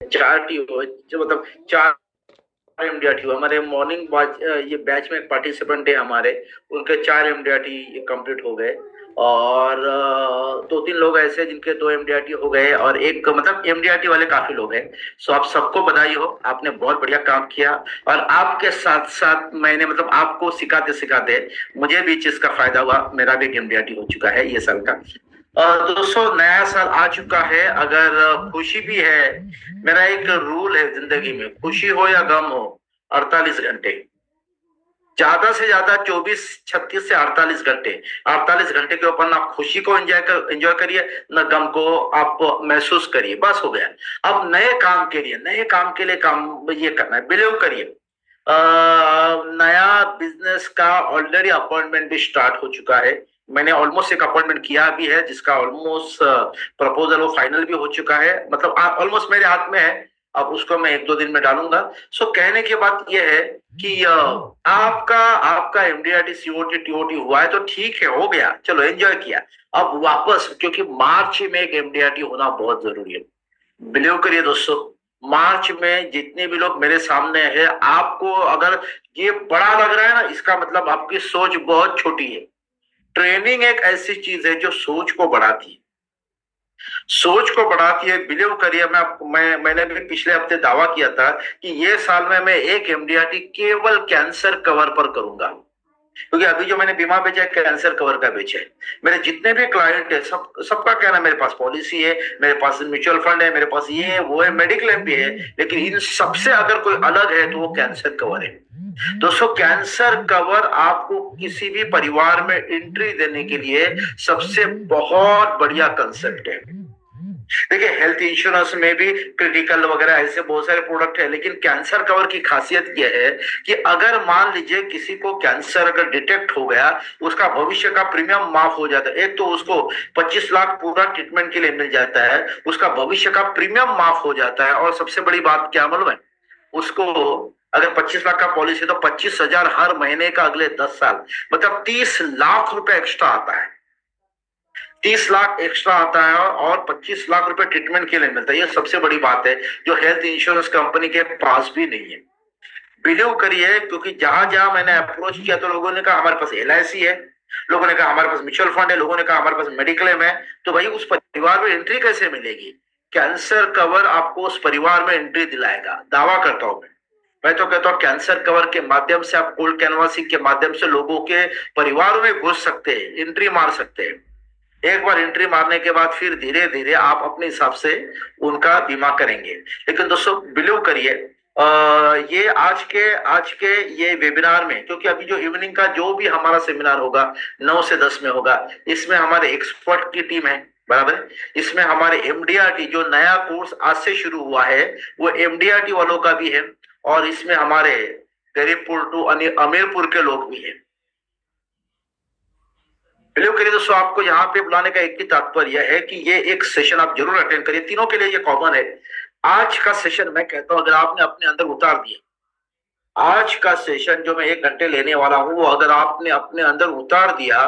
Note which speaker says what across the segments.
Speaker 1: 4 T हो, जो मतलब 4 एमडीआरटी हुआ हमारे मॉर्निंग बैच। ये बैच में एक पार्टिसिपेंट है हमारे, उनके 4 एमडीआरटी कंप्लीट हो गए। और 2-3 लोग ऐसे जिनके 2 एमडीआरटी हो गए, और एक मतलब एमडीआरटी वाले काफी लोग हैं। सो आप सबको बधाई हो, आपने बहुत बढ़िया काम किया। और आपके साथ साथ मैंने मतलब आपको सिखाते सिखाते मुझे भी इस चीज का फायदा हुआ। मेरा भी एमडीआरटी हो चुका है ये साल का। दोस्तों, नया साल आ चुका है, अगर खुशी भी है। मेरा एक रूल है जिंदगी में, खुशी हो या गम हो, 48 घंटे, ज्यादा से ज्यादा 24, 36 से 48 घंटे। 48 घंटे के ऊपर ना खुशी को एंजॉय करिए, ना गम को आप महसूस करिए, बस हो गया। अब नए काम के लिए काम ये करना है, बिलीव करिए। नया बिजनेस का ऑलरेडी अपॉइंटमेंट भी स्टार्ट हो चुका है। मैंने ऑलमोस्ट एक अपॉइंटमेंट किया भी है, जिसका ऑलमोस्ट प्रपोजल वो फाइनल भी हो चुका है, मतलब ऑलमोस्ट मेरे हाथ में है। अब उसको मैं 1-2 दिन में डालूंगा। सो कहने की बात यह है कि आपका आपका एमडीआरटी सीओटी टीओटी हुआ है तो ठीक है, हो गया, चलो एंजॉय किया। अब वापस, क्योंकि मार्च में एक एमडीआरटी होना बहुत जरूरी है। बिलीव करिए दोस्तों, मार्च में जितने भी लोग मेरे सामने हैं, आपको अगर ये बड़ा लग रहा है ना, इसका मतलब आपकी सोच बहुत छोटी है। ट्रेनिंग एक ऐसी चीज है जो सोच को बढ़ाती है, सोच को बढ़ाती है। बिलीव करिए, मैंने भी पिछले हफ्ते दावा किया था कि ये साल में मैं एक एमडीआरटी केवल कैंसर कवर पर करूंगा। क्योंकि अभी जो मैंने बीमा बेचा है, कैंसर कवर का बेचा है। मेरे जितने भी क्लाइंट है, सबका कहना है मेरे पास पॉलिसी है, मेरे पास म्यूचुअल फंड है, मेरे पास ये है वो है, मेडिक्लेम भी है, लेकिन इन सबसे अगर कोई अलग है तो वो कैंसर कवर है। दोस्तों, कैंसर कवर आपको किसी भी परिवार में एंट्री देने के लिए सबसे बहुत बढ़िया कंसेप्ट है। देखिए, हेल्थ इंश्योरेंस में भी क्रिटिकल वगैरह ऐसे बहुत सारे प्रोडक्ट है, लेकिन कैंसर कवर की खासियत यह है कि अगर मान लीजिए किसी को कैंसर अगर डिटेक्ट हो गया, उसका भविष्य का प्रीमियम माफ हो जाता है। एक तो उसको 25 लाख पूरा ट्रीटमेंट के लिए मिल जाता है, उसका भविष्य का प्रीमियम माफ हो जाता है, और सबसे बड़ी बात क्या मालूम है उसको? अगर 25 लाख का पॉलिसी है तो 25,000 हर महीने का अगले 10 साल, मतलब 30 लाख रुपए एक्स्ट्रा आता है। 30 लाख एक्स्ट्रा आता है, और 25 लाख रुपए ट्रीटमेंट के लिए मिलता है। ये सबसे बड़ी बात है जो हेल्थ इंश्योरेंस कंपनी के पास भी नहीं है। बिलीव करिए, क्योंकि जहां जहां मैंने अप्रोच किया तो लोगों ने कहा हमारे पास एलआईसी है, लोगों ने कहा हमारे पास म्यूचुअल फंड है, लोगों ने कहा हमारे पास मेडिक्लेम है। तो भाई, उस परिवार में एंट्री कैसे मिलेगी? कैंसर कवर आपको उस परिवार में एंट्री दिलाएगा, दावा करता हूं मैं तो कहता हूं कैंसर कवर के माध्यम से आप कोल्ड कैनवासिंग के माध्यम से लोगों के परिवारों में घुस सकते हैं, एंट्री मार सकते हैं। एक बार एंट्री मारने के बाद फिर धीरे धीरे आप अपने हिसाब से उनका बीमा करेंगे। लेकिन दोस्तों, बिलीव करिए, ये आज के ये वेबिनार में, क्योंकि अभी जो इवनिंग का जो भी हमारा सेमिनार होगा 9 से 10 में होगा, इसमें हमारे एक्सपर्ट की टीम है, बराबर है। इसमें हमारे एमडीआरटी जो नया कोर्स आज से शुरू हुआ है, वो एमडीआरटी वालों का भी है, और इसमें हमारे गरीबपुर टू अमीरपुर के लोग भी हैं। बिलीव करिए दोस्तों, आपको यहाँ पे बुलाने का एक ही तात्पर्य है कि ये एक सेशन आप जरूर अटेंड करिए। तीनों के लिए ये कॉमन है। आज का सेशन मैं कहता हूं, अगर आपने अपने अंदर उतार दिया, आज का सेशन जो मैं 1 घंटे लेने वाला हूं, वो अगर आपने अपने अंदर उतार दिया,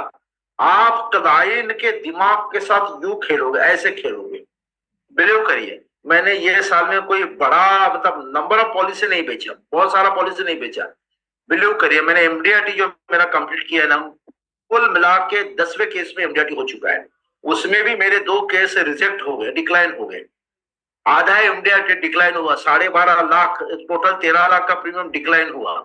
Speaker 1: आप क्लाइंट के दिमाग के साथ यूं खेलोगे, ऐसे खेलोगे। बिलीव करिए, मैंने ये साल में कोई बड़ा मतलब नंबर ऑफ पॉलिसी नहीं बेचा, बहुत सारा पॉलिसी नहीं बेचा। बिलीव करिए, मैंने एमडीआरटी जो मेरा कंप्लीट किया है ना, कुल मिला के 10वें केस में एमडीआरटी हो चुका है। उसमें भी मेरे 2 केस रिजेक्ट हो गए, डिक्लाइन हो गए। आधा एमडीआरटी डिक्लाइन हुआ, 12.5 लाख, टोटल 13 लाख का प्रीमियम डिक्लाइन हुआ।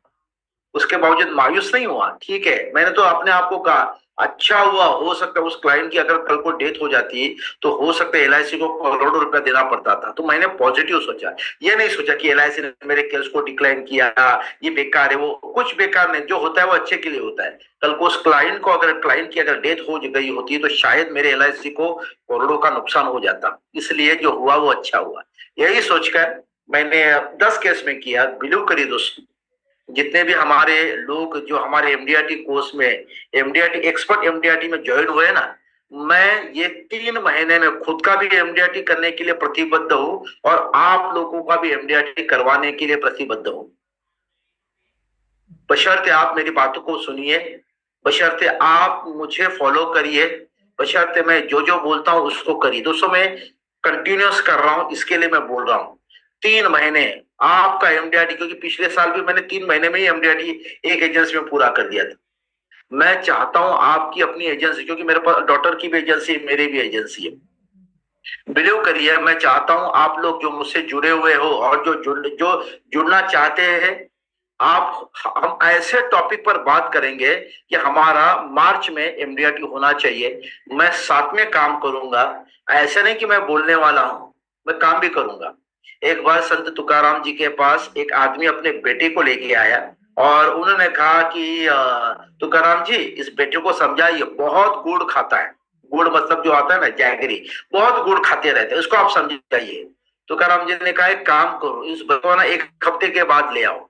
Speaker 1: उसके बावजूद मायूस नहीं हुआ। ठीक है, मैंने तो अपने आप को कहा अच्छा हुआ, हो सकता है उस क्लाइंट की अगर कल को डेथ हो जाती तो हो सकता है एलआईसी को करोड़ों रुपया देना पड़ता था। तो मैंने पॉजिटिव सोचा, ये नहीं सोचा कि एलआईसी ने मेरे केस को डिक्लाइन किया, ये बेकार है। वो कुछ बेकार नहीं, जो होता है वो अच्छे के लिए होता है। कल को उस क्लाइंट को अगर क्लाइंट की अगर डेथ हो गई होती तो शायद मेरे एलआईसी को करोड़ों का नुकसान हो जाता। इसलिए जो हुआ वो अच्छा हुआ, यही सोचकर मैंने 10 केस में किया। बिलीव करिए दोस्तों, जितने भी हमारे लोग जो हमारे एमडीआरटी कोर्स में, एमडीआरटी एक्सपर्ट एमडीआरटी में ज्वाइन हुए ना, मैं ये 3 महीने में खुद का भी एमडीआरटी करने के लिए प्रतिबद्ध हूं, और आप लोगों का भी एमडीआरटी करवाने के लिए प्रतिबद्ध हूं। बशर्ते आप मेरी बातों को सुनिए, बशर्ते आप मुझे फॉलो करिए, बशर्ते मैं जो जो बोलता हूं उसको करिए। दोस्तों, मैं कंटिन्यूस कर रहा हूं, इसके लिए मैं बोल रहा हूं। 3 महीने आपका एमडीआरडी, क्योंकि पिछले साल भी मैंने 3 महीने में ही एमडीआरडी एक एजेंसी में पूरा कर दिया था। मैं चाहता हूं आपकी अपनी एजेंसी, क्योंकि मेरे पास डॉटर की भी एजेंसी है, मेरी भी एजेंसी है, बिलीव करिए, मैं चाहता हूं आप लोग जो मुझसे जुड़े हुए हो और जो जुड़ना चाहते हैं, आप हम ऐसे टॉपिक पर बात करेंगे कि हमारा मार्च में एमडीआरटी होना चाहिए। मैं साथ में काम करूंगा, ऐसा नहीं कि मैं बोलने वाला हूं, मैं काम भी करूंगा। एक बार संत तुकाराम जी के पास एक आदमी अपने बेटे को लेके आया और उन्होंने कहा कि तुकाराम जी, इस बेटे को समझाइए, बहुत गुड़ खाता है। गुड़ मतलब जो आता है ना, जैगरी, बहुत गुड़ खाते रहते हैं, उसको आप समझाइए। तुकाराम जी ने कहा एक काम करो, इस बच्चे को ना 1 हफ्ते के बाद ले आओ,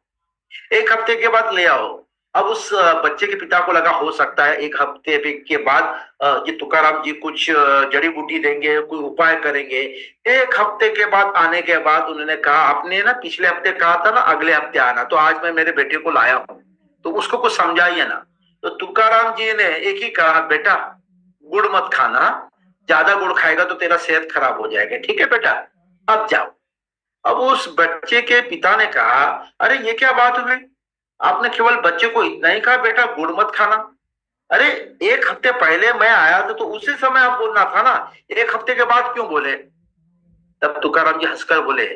Speaker 1: 1 हफ्ते के बाद ले आओ। अब उस बच्चे के पिता को लगा हो सकता है 1 हफ्ते के बाद ये तुकाराम जी कुछ जड़ी बूटी देंगे, कोई उपाय करेंगे। 1 हफ्ते के बाद आने के बाद उन्होंने कहा, आपने ना पिछले हफ्ते कहा था ना अगले हफ्ते आना, तो आज मैं मेरे बेटे को लाया हूं, तो उसको कुछ समझाइए ना। तो तुकाराम जी ने एक ही कहा, बेटा गुड़ मत खाना, ज्यादा गुड़ खाएगा तो तेरा सेहत खराब हो जाएगा, ठीक है बेटा, अब जाओ। अब उस बच्चे के पिता ने कहा, अरे ये क्या बात हुई, आपने केवल बच्चे को इतना ही कहा बेटा गुड़ मत खाना? अरे 1 हफ्ते पहले मैं आया था तो उसी समय आप बोलना था ना, 1 हफ्ते के बाद क्यों बोले? तब तुकाराम जी हंसकर बोले,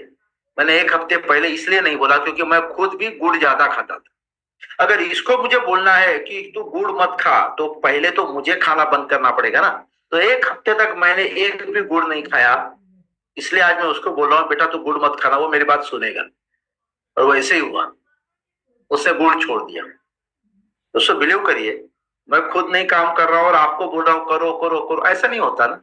Speaker 1: मैंने 1 हफ्ते पहले इसलिए नहीं बोला क्योंकि मैं खुद भी गुड़ ज्यादा खाता था। अगर इसको मुझे बोलना है कि तू गुड़ मत खा, तो पहले तो मुझे खाना बंद करना पड़ेगा ना। तो 1 हफ्ते तक मैंने एक भी गुड़ नहीं खाया, इसलिए आज मैं उसको बोल रहा हूँ बेटा तू गुड़ मत खाना, वो मेरी बात सुनेगा। और वैसे ही हुआ, उसने गुड़ छोड़ दिया। दोस्तों बिलीव करिए, मैं खुद नहीं काम कर रहा हूं और आपको बोल रहा हूं करो करो करो, ऐसा नहीं होता ना।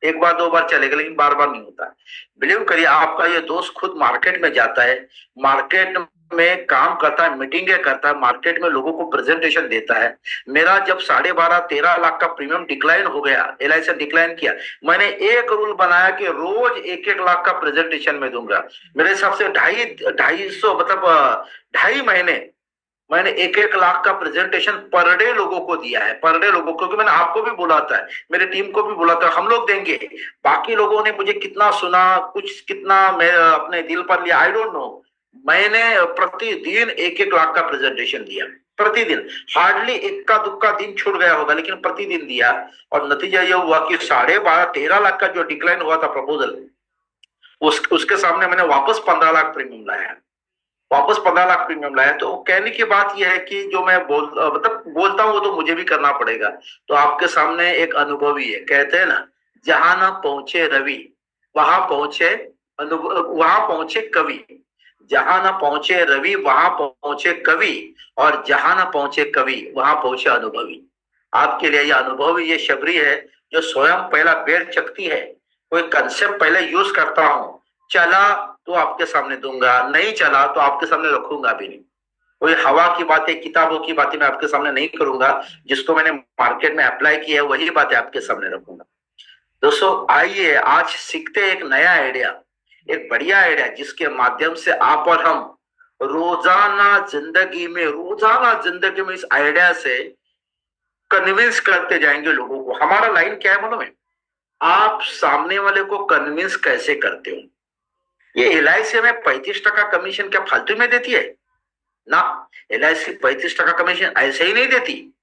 Speaker 1: एक बार 2 बार चलेगा, लेकिन बार बार नहीं होता। बिलीव करिए, आपका ये दोस्त खुद मार्केट में जाता है, मार्केट में काम करता है, मीटिंगें करता है, मार्केट में लोगों को प्रेजेंटेशन देता है। मेरा जब 12.5-13 लाख का प्रीमियम डिक्लाइन हो गया, एलआईसी डिक्लाइन किया, मैंने एक रूल बनाया कि रोज 1-1 लाख का प्रेजेंटेशन में दूंगा। मेरे हिसाब से 250 मतलब 2.5 महीने मैंने 1-1 लाख का प्रेजेंटेशन पर डे लोगों को दिया है, पर डे लोगों को, क्योंकि मैंने आपको भी बोला था, मेरे टीम को भी बोला था हम लोग देंगे। बाकी लोगों ने मुझे कितना सुना, कुछ कितना मैं अपने दिल पर लिया, आई डोंट नो। मैंने प्रतिदिन 1-1 लाख का प्रेजेंटेशन दिया, प्रतिदिन। हार्डली इक्का दुक्का दिन छूट गया होगा, लेकिन प्रतिदिन दिया। और नतीजा यह हुआ कि 12.5-13 लाख का जो डिक्लाइन हुआ था प्रपोजल, उसके सामने मैंने वापस 15 लाख प्रीमियम लाया, वापस 15 लाख प्रीमियम लाया। तो कहने की बात यह है कि जो मैं मतलब बोलता हूं वो तो मुझे भी करना पड़ेगा। तो आपके सामने एक अनुभवी है, कहते हैं ना, जहां ना पहुंचे रवि वहां पहुंचे वहां पहुंचे कवि, जहां ना पहुंचे रवि वहां पहुंचे कवि, और जहां ना पहुंचे कवि वहां पहुंचे अनुभवी। आपके लिए यह अनुभवी, ये शबरी है जो स्वयं पहला पेड़ चखती है, कोई कंसेप्ट पहले यूज करता हूं, चला तो आपके सामने दूंगा, नहीं चला तो आपके सामने रखूंगा भी नहीं। कोई हवा की बातें, किताबों की बातें मैं आपके सामने नहीं करूंगा, जिसको मैंने मार्केट में अप्लाई किया है वही बातें आपके सामने रखूंगा। दोस्तों आइए आज सीखते एक नया आइडिया, एक बढ़िया आइडिया, जिसके माध्यम से आप और हम रोजाना जिंदगी में इस आइडिया से कन्विंस करते जाएंगे लोगों को। हमारा लाइन क्या है मालूम है? आप सामने वाले को कन्विंस कैसे करते हो। ये एलआईसी में 35% कमीशन क्या फालतू में देती है? ना, एलआईसी 35% कमीशन ऐसे ही नहीं देती,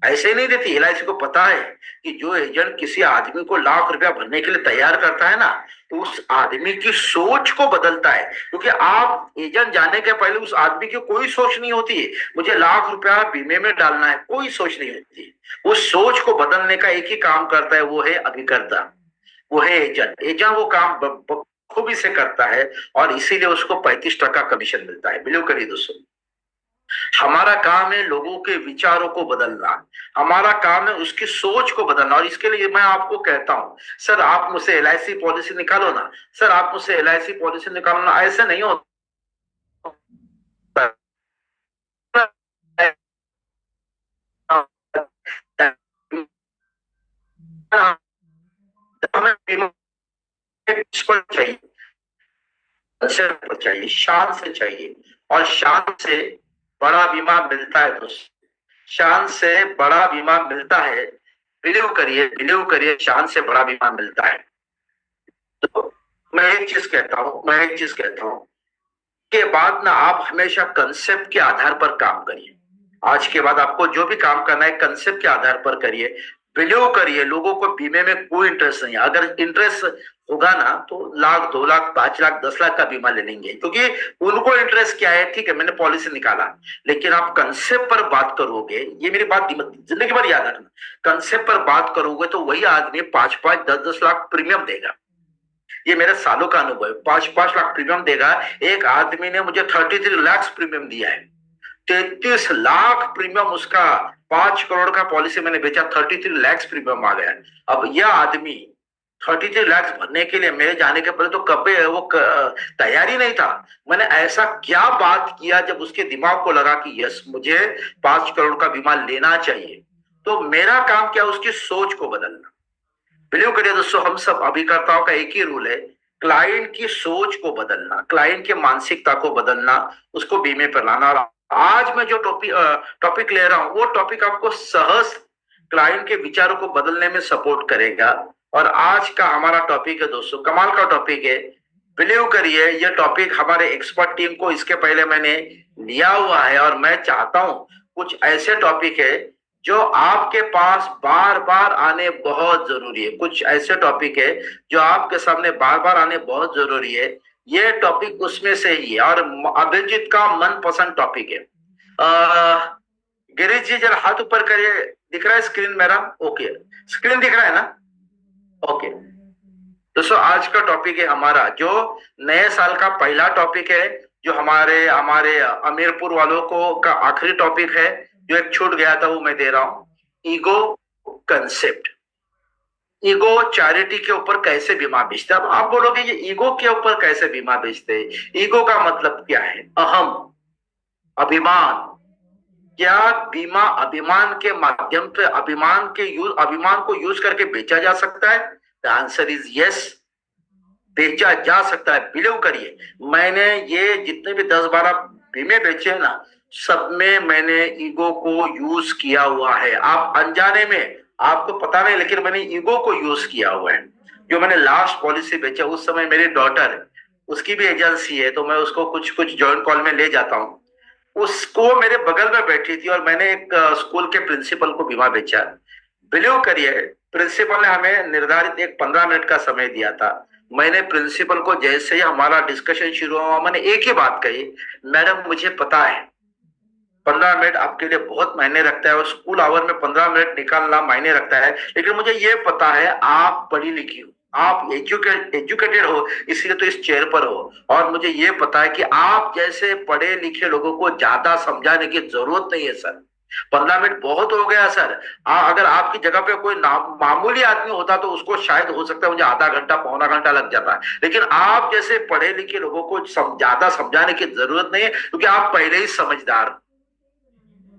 Speaker 1: ऐसे ही नहीं देती। एलआईसी को पता है कि जो एजेंट किसी आदमी को लाख रुपया भरने के लिए तैयार करता है ना, तो उस आदमी की सोच को बदलता है। क्योंकि आप एजेंट जाने के पहले उस आदमी की कोई सोच नहीं होती है मुझे लाख रुपया बीमे में डालना है, कोई सोच नहीं होती। उस सोच को बदलने का एक ही काम करता है, वो है अभिकर्ता, वो है एजेंट। एजेंट वो काम खूबी से करता है और इसीलिए उसको 35% कमीशन मिलता है। बिलीव करिए दोस्तों, हमारा काम है लोगों के विचारों को बदलना, हमारा काम है उसकी सोच को बदलना। और इसके लिए मैं आपको कहता हूं, सर आप मुझसे एलआईसी पॉलिसी निकालो ना, सर आप मुझसे एलआईसी पॉलिसी निकालो ना, ऐसे नहीं होता। हमें चाहिए, चाहिए, शान से चाहिए, और शान से बड़ा बीमा मिलता है दोस्त, शान से बड़ा बीमा मिलता है। बिलीव करिए, बिलीव करिए, शान से बड़ा बीमा मिलता है। तो मैं एक चीज कहता हूँ के बाद ना आप हमेशा कंसेप्ट के आधार पर काम करिए। आज के बाद आपको जो भी काम करना है कंसेप्ट के आधार पर करिए। बिलीव करिए, लोगों को बीमे में कोई इंटरेस्ट नहीं है। अगर इंटरेस्ट होगा ना तो 1 लाख 2 लाख 5 लाख 10 लाख का बीमा ले लेंगे, क्योंकि उनको इंटरेस्ट क्या है। ठीक है, मैंने पॉलिसी निकाला, लेकिन आप कंसेप्ट पर बात करोगे, ये मेरी बात जिंदगी भर याद रखना, कंसेप्ट पर बात करोगे तो वही आदमी 5-5 10-10 लाख प्रीमियम देगा। ये मेरे सालों का अनुभव है। 5-5 लाख प्रीमियम देगा। एक आदमी ने मुझे 33 लाख प्रीमियम दिया है। 33 लाख प्रीमियम उसका, 5 करोड़ का पॉलिसी मैंने बेचा, 33 लाख प्रीमियम आ गया। अब यह आदमी 33 लाख भरने के लिए मेरे जाने के पहले तो कभी वो तैयारी नहीं था। मैंने ऐसा क्या बात किया जब उसके दिमाग को लगा कि यस, मुझे 5 करोड़ का बीमा लेना चाहिए। तो मेरा काम क्या, उसकी सोच को बदलना। बिलीव करिए दोस्तों, हम सब अभिकर्ताओं का एक ही रूल है, क्लाइंट की सोच को बदलना, क्लाइंट की मानसिकता को बदलना, उसको बीमे पर लाना। और आज मैं जो टॉपिक ले रहा हूं वो टॉपिक आपको सहज क्लाइंट के विचारों को बदलने में सपोर्ट करेगा। और आज का हमारा टॉपिक है दोस्तों, कमाल का टॉपिक है। बिलीव करिए, ये टॉपिक हमारे एक्सपर्ट टीम को इसके पहले मैंने लिया हुआ है, और मैं चाहता हूं कुछ ऐसे टॉपिक है जो आपके पास बार बार आने बहुत जरूरी है। कुछ ऐसे टॉपिक है जो आपके सामने बार बार आने बहुत जरूरी है। ये टॉपिक उसमें से ही है, और अभिजीत का मनपसंद टॉपिक है। गिरीश जी जरा हाथ ऊपर करिए, दिख रहा है स्क्रीन मेरा? ओके, स्क्रीन दिख रहा है ना? ओके दोस्तों, आज का टॉपिक है हमारा जो नए साल का पहला टॉपिक है, जो हमारे हमारे अमीरपुर वालों को का आखिरी टॉपिक है। जो एक छूट गया था वो मैं दे रहा हूं, ईगो कंसेप्ट। ईगो चैरिटी के ऊपर कैसे बीमा बेचते। अब आप बोलोगे ये ईगो के ऊपर कैसे बीमा बेचते? ईगो का मतलब क्या है? अहम, अभिमान। क्या बीमा अभिमान के माध्यम से अभिमान को यूज करके बेचा जा सकता है? द आंसर इज यस, बेचा जा सकता है। बिलीव करिए, मैंने ये जितने भी 10-12 बीमे बेचे हैं ना, सब में मैंने ईगो को यूज किया हुआ है। आप अनजाने में, आपको पता नहीं, लेकिन मैंने ईगो को यूज किया हुआ है। जो मैंने लास्ट पॉलिसी बेचा, उस समय मेरी डॉटर, उसकी भी एजेंसी है, तो मैं उसको कुछ कुछ जॉइंट कॉल में ले जाता हूँ। उसको मेरे बगल में बैठी थी और मैंने एक स्कूल के प्रिंसिपल को बीमा बेचा। बिलीव करिए, प्रिंसिपल ने हमें निर्धारित एक 15 मिनट का समय दिया था। मैंने प्रिंसिपल को जैसे ही हमारा डिस्कशन शुरू हुआ, मैंने एक ही बात कही, मैडम मुझे पता है 15 मिनट आपके लिए बहुत मायने रखता है, और स्कूल आवर में 15 मिनट निकालना मायने रखता है, लेकिन मुझे ये पता है आप पढ़ी लिखी हो, आप एजुकेटेड हो, इसलिए तो इस चेयर पर हो। और मुझे ये पता है कि आप जैसे पढ़े लिखे लोगों को ज्यादा समझाने की जरूरत नहीं है सर। 15 मिनट बहुत हो गया सर। अगर आपकी जगह पे कोई मामूली आदमी होता तो उसको शायद हो सकता है मुझे आधा घंटा पौना घंटा लग जाता है, लेकिन आप जैसे पढ़े लिखे लोगों को ज्यादा समझाने की जरूरत नहीं है, क्योंकि आप पहले ही समझदार,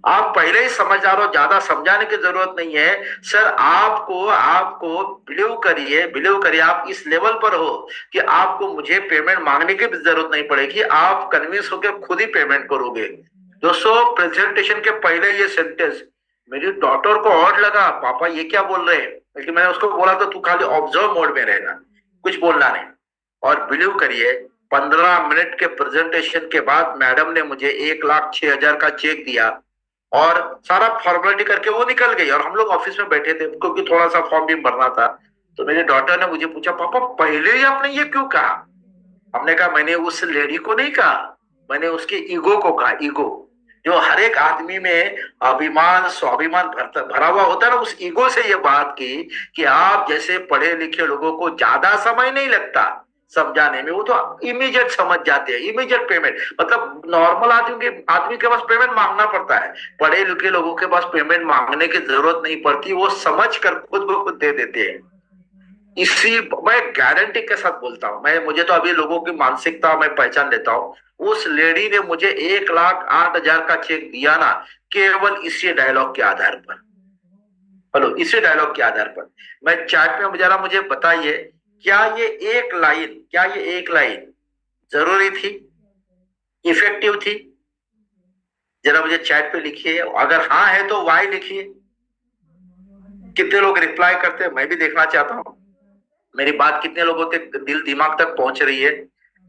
Speaker 1: आप पहले ही समझदार हो, ज्यादा समझाने की जरूरत नहीं है सर। आपको आपको बिलीव करिए, आप इस लेवल पर हो कि आपको मुझे पेमेंट मांगने की भी जरूरत नहीं पड़ेगी, आप कन्विंस होकर खुद ही पेमेंट करोगे। दोस्तों, प्रेजेंटेशन के पहले ये सेंटेंस मेरी डॉटर को और लगा, पापा ये क्या बोल रहे हैं, लेकिन मैंने उसको बोला था तू खाली ऑब्जर्व मोड में रहना, कुछ बोलना नहीं। और बिलीव करिए, 15 मिनट के प्रेजेंटेशन के बाद मैडम ने मुझे 1,06,000 का चेक दिया, और सारा फॉर्मेलिटी करके वो निकल गई। और हम लोग ऑफिस में बैठे थे, क्योंकि थोड़ा सा फॉर्म भी भरना था। तो मेरे डॉटर ने मुझे पूछा, पापा पहले ही आपने ये क्यों कहा? हमने कहा, मैंने उस लेडी को नहीं कहा, मैंने उसके ईगो को कहा। ईगो जो हर एक आदमी में अभिमान स्वाभिमान भरा हुआ होता है ना, उस ईगो से ये बात की कि आप जैसे पढ़े लिखे लोगों को ज्यादा समय नहीं लगता समझाने में, वो तो इमीडिएट समझ जाते हैं, इमीडिएट पेमेंट। मतलब नॉर्मल आदमी के पास पेमेंट मांगना पड़ता है, पढ़े लिखे लोगों के पास पेमेंट मांगने की जरूरत नहीं पड़ती, वो समझ कर खुद ब खुद दे देते हैं। इसी मैं गारंटी के साथ बोलता हूं, मुझे तो अभी लोगों की मानसिकता मैं पहचान लेता हूं। उस लेडी ने मुझे 1,08,000 का चेक दिया ना, केवल इसी डायलॉग के आधार पर। हेलो, इसी डायलॉग के आधार पर। मैं चैट में जरा मुझे बताइए, क्या ये एक लाइन जरूरी थी, इफेक्टिव थी? जरा मुझे चैट पे लिखिए, अगर हाँ है तो वाई लिखिए। कितने लोग रिप्लाई करते हैं मैं भी देखना चाहता हूं। मेरी बात कितने लोगों तक दिल दिमाग तक पहुंच रही है?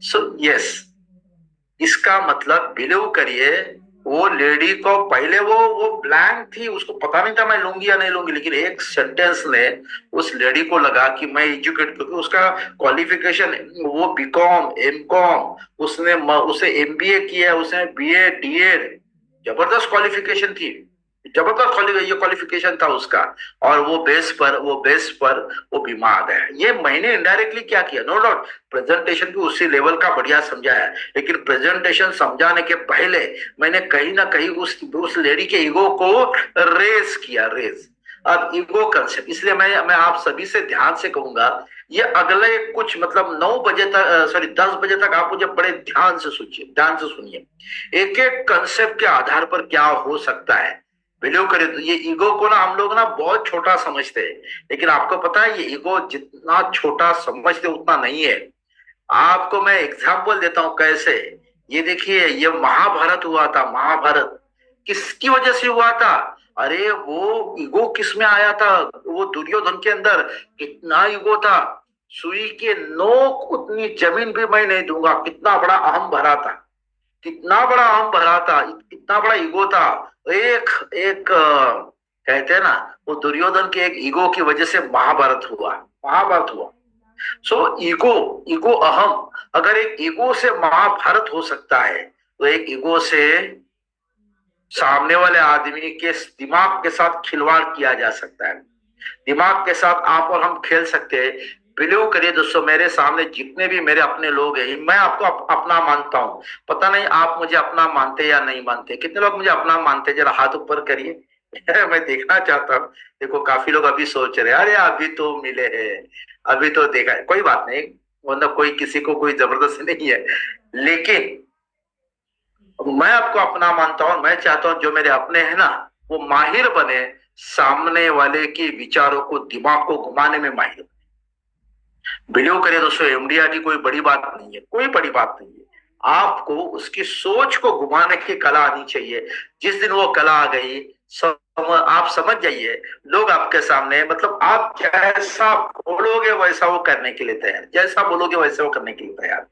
Speaker 1: सो यस, इसका मतलब बिलीव करिए, वो लेडी को पहले वो ब्लैंक थी, उसको पता नहीं था मैं लूंगी या नहीं लूंगी, लेकिन एक सेंटेंस ने उस लेडी को लगा कि मैं एजुकेट, क्योंकि उसका क्वालिफिकेशन वो बीकॉम एमकॉम, उसे एमबीए किया, उसने बीए डीएड, जबरदस्त क्वालिफिकेशन थी, जबरदस्त क्वालिफिकेशन था उसका। और वो बेस पर वो बीमा आ गया। ये मैंने इनडायरेक्टली क्या किया, नो डाउट प्रेजेंटेशन भी उसी लेवल का बढ़िया समझाया, लेकिन प्रेजेंटेशन समझाने के पहले मैंने कहीं ना कहीं उस लेडी के ईगो को रेस किया, रेस। अब ईगो कंसेप्ट, इसलिए मैं आप सभी से ध्यान से कहूंगा, ये अगले कुछ मतलब 9 बजे तक, सॉरी 10 बजे तक आप मुझे बड़े ध्यान से सोचिए, ध्यान से सुनिए। एक एक कंसेप्ट के आधार पर क्या हो सकता है, बिलीव करिए। तो ये ईगो को ना हम लोग ना बहुत छोटा समझते हैं, लेकिन आपको पता है ये ईगो जितना छोटा समझते उतना नहीं है। आपको मैं एग्जांपल देता हूं कैसे। ये देखिए, ये महाभारत हुआ था, महाभारत किसकी वजह से हुआ था? अरे वो ईगो किस में आया था? वो दुर्योधन के अंदर कितना ईगो था, सुई के नोक उतनी जमीन भी मैं नहीं दूंगा, कितना बड़ा अहम भरा था, कितना बड़ा अहम भरा था, इतना बड़ा ईगो था। एक एक कहते हैं ना, वो दुर्योधन के एक ईगो की वजह से महाभारत हुआ, महाभारत हुआ। सो ईगो, ईगो अहम, अगर एक ईगो से महाभारत हो सकता है, तो एक ईगो से सामने वाले आदमी के दिमाग के साथ खिलवाड़ किया जा सकता है। दिमाग के साथ आप और हम खेल सकते हैं। बिलीव करिए दोस्तों, मेरे सामने जितने भी मेरे अपने लोग हैं, मैं आपको अपना मानता हूं। पता नहीं आप मुझे अपना मानते या नहीं मानते, कितने लोग मुझे अपना मानते, जरा हाथ ऊपर करिए। मैं देखना चाहता हूँ। देखो काफी लोग अभी सोच रहे हैं, अरे अभी तो मिले हैं, अभी तो देखा है, कोई बात नहीं, मतलब कोई किसी को कोई जबरदस्ती नहीं है, लेकिन मैं आपको अपना मानता हूं। मैं चाहता हूं जो मेरे अपने हैं ना, वो माहिर बने, सामने वाले के विचारों को, दिमाग को घुमाने में माहिर। बिलीव करिए दोस्तों, एमडीआरटी कोई बड़ी बात नहीं है, कोई बड़ी बात नहीं है। आपको उसकी सोच को घुमाने की कला आनी चाहिए। जिस दिन वो कला आ गई, आप समझ जाइए, लोग आपके सामने, मतलब आप जैसा बोलोगे वैसा वो करने के लिए तैयार, जैसा बोलोगे वैसा वो करने के लिए तैयार।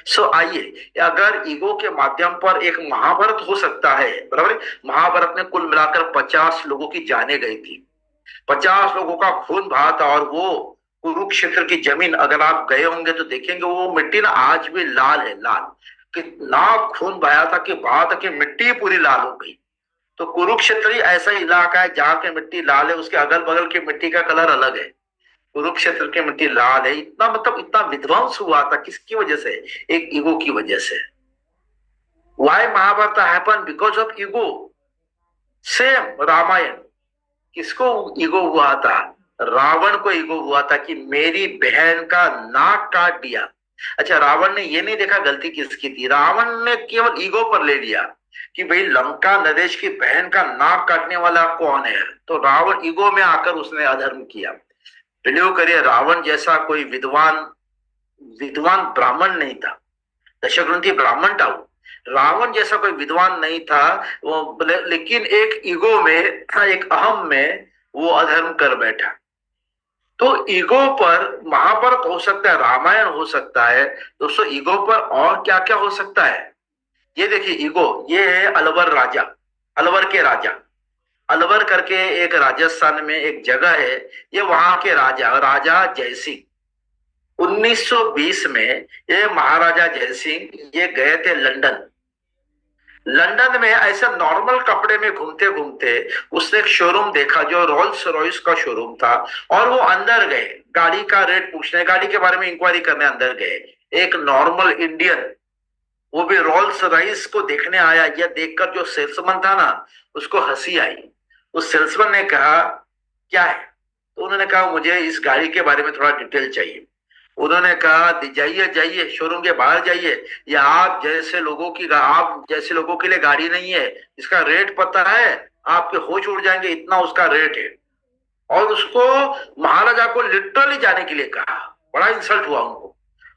Speaker 1: सो आइए, अगर ईगो के माध्यम पर एक महाभारत हो सकता है, बराबर है? महाभारत में कुल मिलाकर 50 लोगों की जाने गई थी, 50 लोगों का खून बहा था, और वो कुरुक्षेत्र की जमीन अगर आप गए होंगे तो देखेंगे वो मिट्टी ना आज भी लाल है, लाल। कितना खून बहाया था कि बहा था कि मिट्टी पूरी लाल हो गई। तो कुरुक्षेत्र ही ऐसा इलाका है जहां की मिट्टी लाल है, उसके अगल बगल की मिट्टी का कलर अलग है। कुरुक्षेत्र की मिट्टी लाल है, इतना मतलब इतना विध्वंस हुआ था, किसकी वजह से? एक ईगो की वजह से। Why Mahabharata happen? Because of ego. Same Ramayana, किसको ईगो हुआ था? रावण को ईगो हुआ था कि मेरी बहन का नाक काट दिया। अच्छा, रावण ने ये नहीं देखा गलती किसकी थी, रावण ने केवल ईगो पर ले लिया कि भाई लंका नरेश की बहन का नाक काटने वाला कौन है, तो रावण ईगो में आकर उसने अधर्म किया। बिलीव करिए, रावण जैसा कोई विद्वान विद्वान ब्राह्मण नहीं था, दशग्रंथी ब्राह्मण था वो, रावण जैसा कोई विद्वान नहीं था वो, लेकिन एक ईगो में, एक अहम में वो अधर्म कर बैठा। तो ईगो पर महाभारत हो सकता है, रामायण हो सकता है दोस्तों। ईगो पर और क्या क्या हो सकता है? ये देखिए, ईगो, ये है अलवर राजा, अलवर के राजा, अलवर करके एक राजस्थान में एक जगह है, ये वहां के राजा, राजा जयसिंह। 1920 में ये महाराजा जयसिंह ये गए थे लंदन। लंदन में ऐसे नॉर्मल कपड़े में घूमते घूमते उसने एक शोरूम देखा जो रोल्स रॉयस का शोरूम था, और वो अंदर गए गाड़ी का रेट पूछने, गाड़ी के बारे में इंक्वायरी करने अंदर गए। एक नॉर्मल इंडियन, वो भी रोल्स रॉयस को देखने आया। यह देखकर जो सेल्समैन था ना, उसको हंसी आई। उस सेल्समैन ने कहा क्या है, तो उन्होंने कहा मुझे इस गाड़ी के बारे में थोड़ा डिटेल चाहिए। उन्होंने कहा जाइए जाइए, शोरूम के बाहर जाइए, ये आप जैसे लोगों की, आप जैसे लोगों के लिए गाड़ी नहीं है, इसका रेट पता है, आपके होश उड़ जाएंगे, इतना उसका रेट है। और उसको, महाराजा को लिटरली जाने के लिए कहा। बड़ा इंसल्ट हुआ उनको।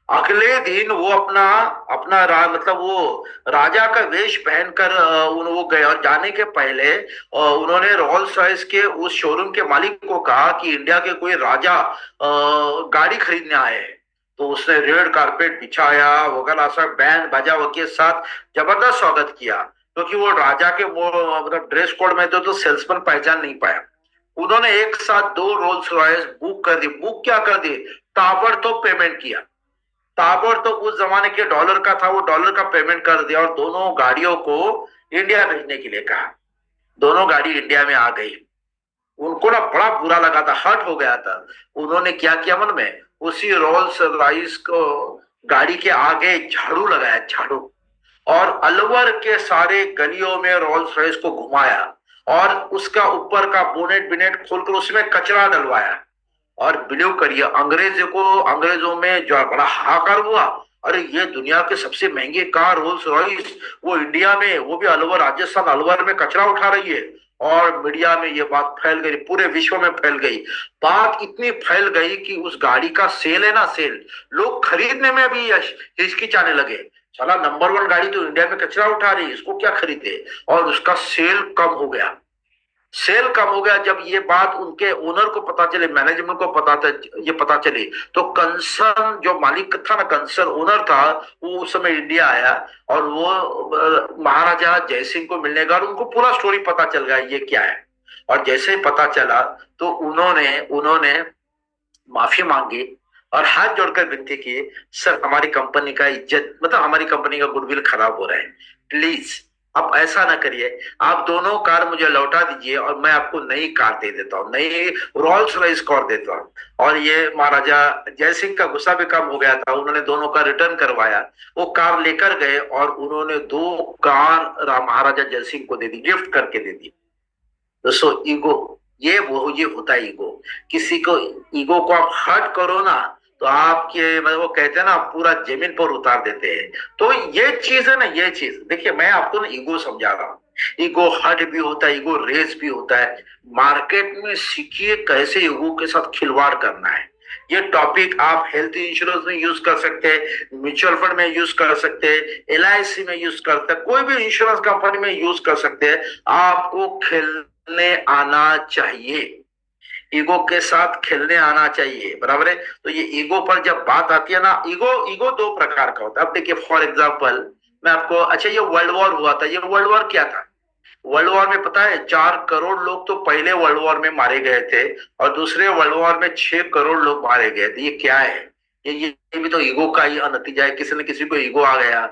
Speaker 1: अगले दिन वो अपना अपना मतलब वो राजा का वेश पहनकर वो गए, और जाने के पहले उन्होंने रोल्स रॉयस के उस शोरूम के मालिक को कहा कि इंडिया के कोई राजा गाड़ी खरीदने आए हैं। तो उसने रेड कारपेट बिछाया वगैरह सब बैंड बाजा के साथ जबरदस्त स्वागत किया, क्योंकि वो राजा के मतलब ड्रेस कोड में तो सेल्समैन पहचान नहीं पाया। उन्होंने एक साथ दो रोल्स रॉयस बुक कर दी। बुक क्या कर दी, ताबड़तोड़ पेमेंट किया। ताबड़तोड़ उस जमाने के डॉलर का था, वो डॉलर का पेमेंट कर दिया और दोनों गाड़ियों को इंडिया भेजने के लिए कहा। दोनों गाड़ी इंडिया में आ गई। उनको ना बड़ा बुरा लगा था, हर्ट हो गया था। उन्होंने क्या किया मन में, उसी रोल्स रॉयस को गाड़ी के आगे झाड़ू लगाया, झाड़ू, और अलवर के सारे गलियों में रोल्स रॉयस को घुमाया और उसका ऊपर का बोनेट बिनेट खोलकर उसमें कचरा डलवाया। और बिलीव करिए, अंग्रेजों में जो बड़ा हाहाकार हुआ, अरे ये दुनिया के सबसे महंगे कार रोल्स रॉयस वो इंडिया में, वो भी अलवर, राजस्थान अलवर में कचरा उठा रही है। और मीडिया में ये बात फैल गई, पूरे विश्व में फैल गई। बात इतनी फैल गई कि उस गाड़ी का सेल है ना, सेल, लोग खरीदने में भी हिचकिचाने लगे। साला नंबर वन गाड़ी तो इंडिया में कचरा उठा रही है, इसको क्या खरीदे। और उसका सेल कम हो गया, सेल कम हो गया। जब ये बात उनके ओनर को पता चले, मैनेजमेंट को ये पता चली, तो कंसर्न जो मालिक था ना, कंसर्न ओनर था, वो उस समय इंडिया आया और वो महाराजा जयसिंह को मिलने गया और उनको पूरा स्टोरी पता चल गया ये क्या है। और जैसे ही पता चला तो उन्होंने माफी मांगी और हाथ जोड़कर विनती की, सर हमारी कंपनी का इज्जत, मतलब हमारी कंपनी का गुडविल खराब हो रहा है, प्लीज आप ऐसा ना करिए, आप दोनों कार मुझे लौटा दीजिए और मैं आपको नई कार दे देता हूँ, नई रोल्स रॉयस कार देता हूँ। और ये महाराजा जयसिंह का गुस्सा भी कम हो गया था, उन्होंने दोनों का रिटर्न करवाया, वो कार लेकर गए और उन्होंने दो कार महाराजा जयसिंह को दे दी, गिफ्ट करके दे दी। दोस्तों ईगो, ये होता है ईगो। किसी को ईगो को आप हर्ट करो ना, तो आपके मतलब वो कहते हैं ना, पूरा जमीन पर उतार देते हैं। तो ये चीज है ना, ये चीज देखिए, मैं आपको ना ईगो समझा रहा हूँ। ईगो हर्ट भी होता है, ईगो रेस भी होता है। मार्केट में सीखिए कैसे ईगो के साथ खिलवाड़ करना है। ये टॉपिक आप हेल्थ इंश्योरेंस में यूज कर सकते हैं, म्यूचुअल फंड में यूज कर सकते हैं, LIC में यूज कर सकते हैं, कोई भी इंश्योरेंस कंपनी में यूज कर सकते हैं। आपको खेलने आना चाहिए, ईगो के साथ खेलने आना चाहिए, बराबर है। तो ये ईगो पर जब बात आती है ना, ईगो ईगो दो प्रकार का होता है। अब देखिए फॉर एग्जांपल मैं आपको, अच्छा ये वर्ल्ड वॉर हुआ था, ये वर्ल्ड वॉर क्या था? वर्ल्ड वॉर में पता है 4 करोड़ लोग तो पहले वर्ल्ड वॉर में मारे गए थे और दूसरे वर्ल्ड वॉर में 6 करोड़ लोग मारे गए थे। ये क्या है? ये भी तो ईगो का ही नतीजा है। किसी न किसी को ईगो आ गया,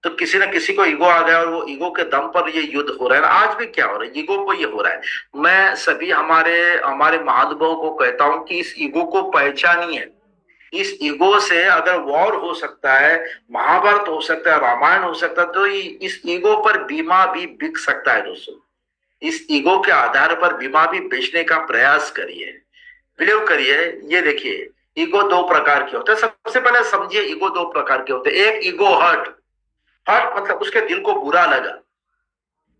Speaker 1: तो किसी न किसी को ईगो आ गया और वो ईगो के दम पर ये युद्ध हो रहा है। आज भी क्या हो रहा है, ईगो पर ये हो रहा है। मैं सभी हमारे हमारे महानुभावों को कहता हूं कि इस ईगो को पहचानिए। इस ईगो से अगर वॉर हो सकता है, महाभारत हो सकता है, रामायण हो सकता है, तो इस ईगो पर बीमा भी बिक सकता है। दोस्तों इस ईगो के आधार पर बीमा भी बेचने का प्रयास करिए, बिलीव करिए। ये देखिए, ईगो दो प्रकार के होते हैं। सबसे पहले समझिए ईगो दो प्रकार के होते हैं। एक ईगो हर्ट, हर्ट मतलब उसके दिल को बुरा लगा,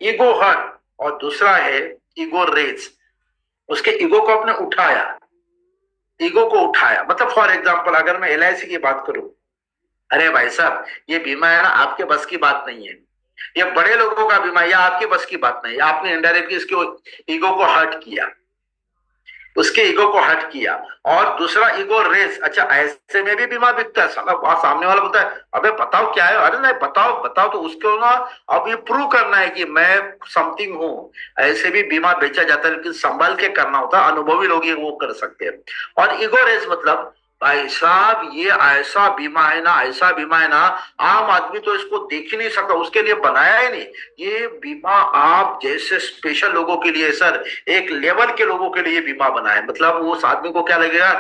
Speaker 1: ईगो हर्ट। और दूसरा है ईगो रेज, उसके ईगो को आपने उठाया, ईगो को उठाया। मतलब फॉर एग्जांपल अगर मैं LIC की बात करूं, अरे भाई साहब ये बीमा है ना, आपके बस की बात नहीं है, ये बड़े लोगों का बीमा है, या आपकी बस की बात नहीं है। आपने इनडायरेक्टली इसके ईगो को हर्ट किया, उसके ईगो को हर्ट किया। और दूसरा ईगो रेस, अच्छा ऐसे में भी बीमा बिकता है। साला सामने वाला बोलता है अबे बताओ क्या है, अरे नहीं बताओ बताओ, तो उसको ना अब ये प्रूव करना है कि मैं समथिंग हूं। ऐसे भी बीमा बेचा जाता है, लेकिन संभाल के करना होता है, अनुभवी लोग ये वो कर सकते हैं। और ईगो रेस मतलब भाई साहब ये ऐसा बीमा है ना, ऐसा बीमा है ना, आम आदमी तो इसको देख ही नहीं सकता, उसके लिए बनाया ही नहीं। ये बीमा आप जैसे स्पेशल लोगों के लिए, सर एक लेवल के लोगों के लिए बीमा बना है। मतलब उस आदमी को क्या लगेगा,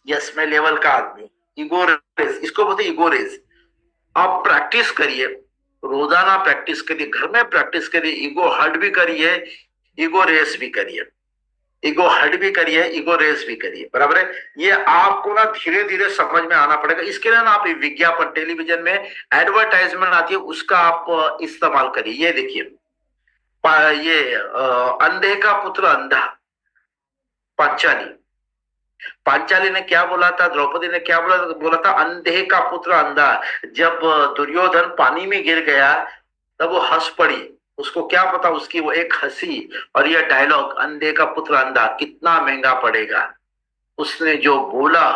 Speaker 1: यस मैं लेवल का आदमी। ईगो रेस, इसको बोलते ईगो रेस। आप प्रैक्टिस करिए, रोजाना प्रैक्टिस करिए, घर में प्रैक्टिस करिए, ईगो हर्ट भी करिए, ईगो रेस भी करिए, ईगो हर्ट भी करिए, ईगो रेस भी करिए, बराबर है। ये आपको ना धीरे धीरे समझ में आना पड़ेगा। इसके लिए ना आप विज्ञापन, टेलीविजन में एडवर्टाइजमेंट आती है, उसका आप इस्तेमाल करिए। ये देखिए ये अंधे का पुत्र अंधा, पांचाली, पांचाली ने क्या बोला था, द्रौपदी ने क्या बोला था, अंधे का पुत्र अंधा। जब दुर्योधन पानी में गिर गया तब वो हंस पड़ी, उसको क्या पता उसकी वो एक हंसी और यह डायलॉग अंधे का पुत्र अंधा कितना महंगा पड़ेगा। उसने जो बोला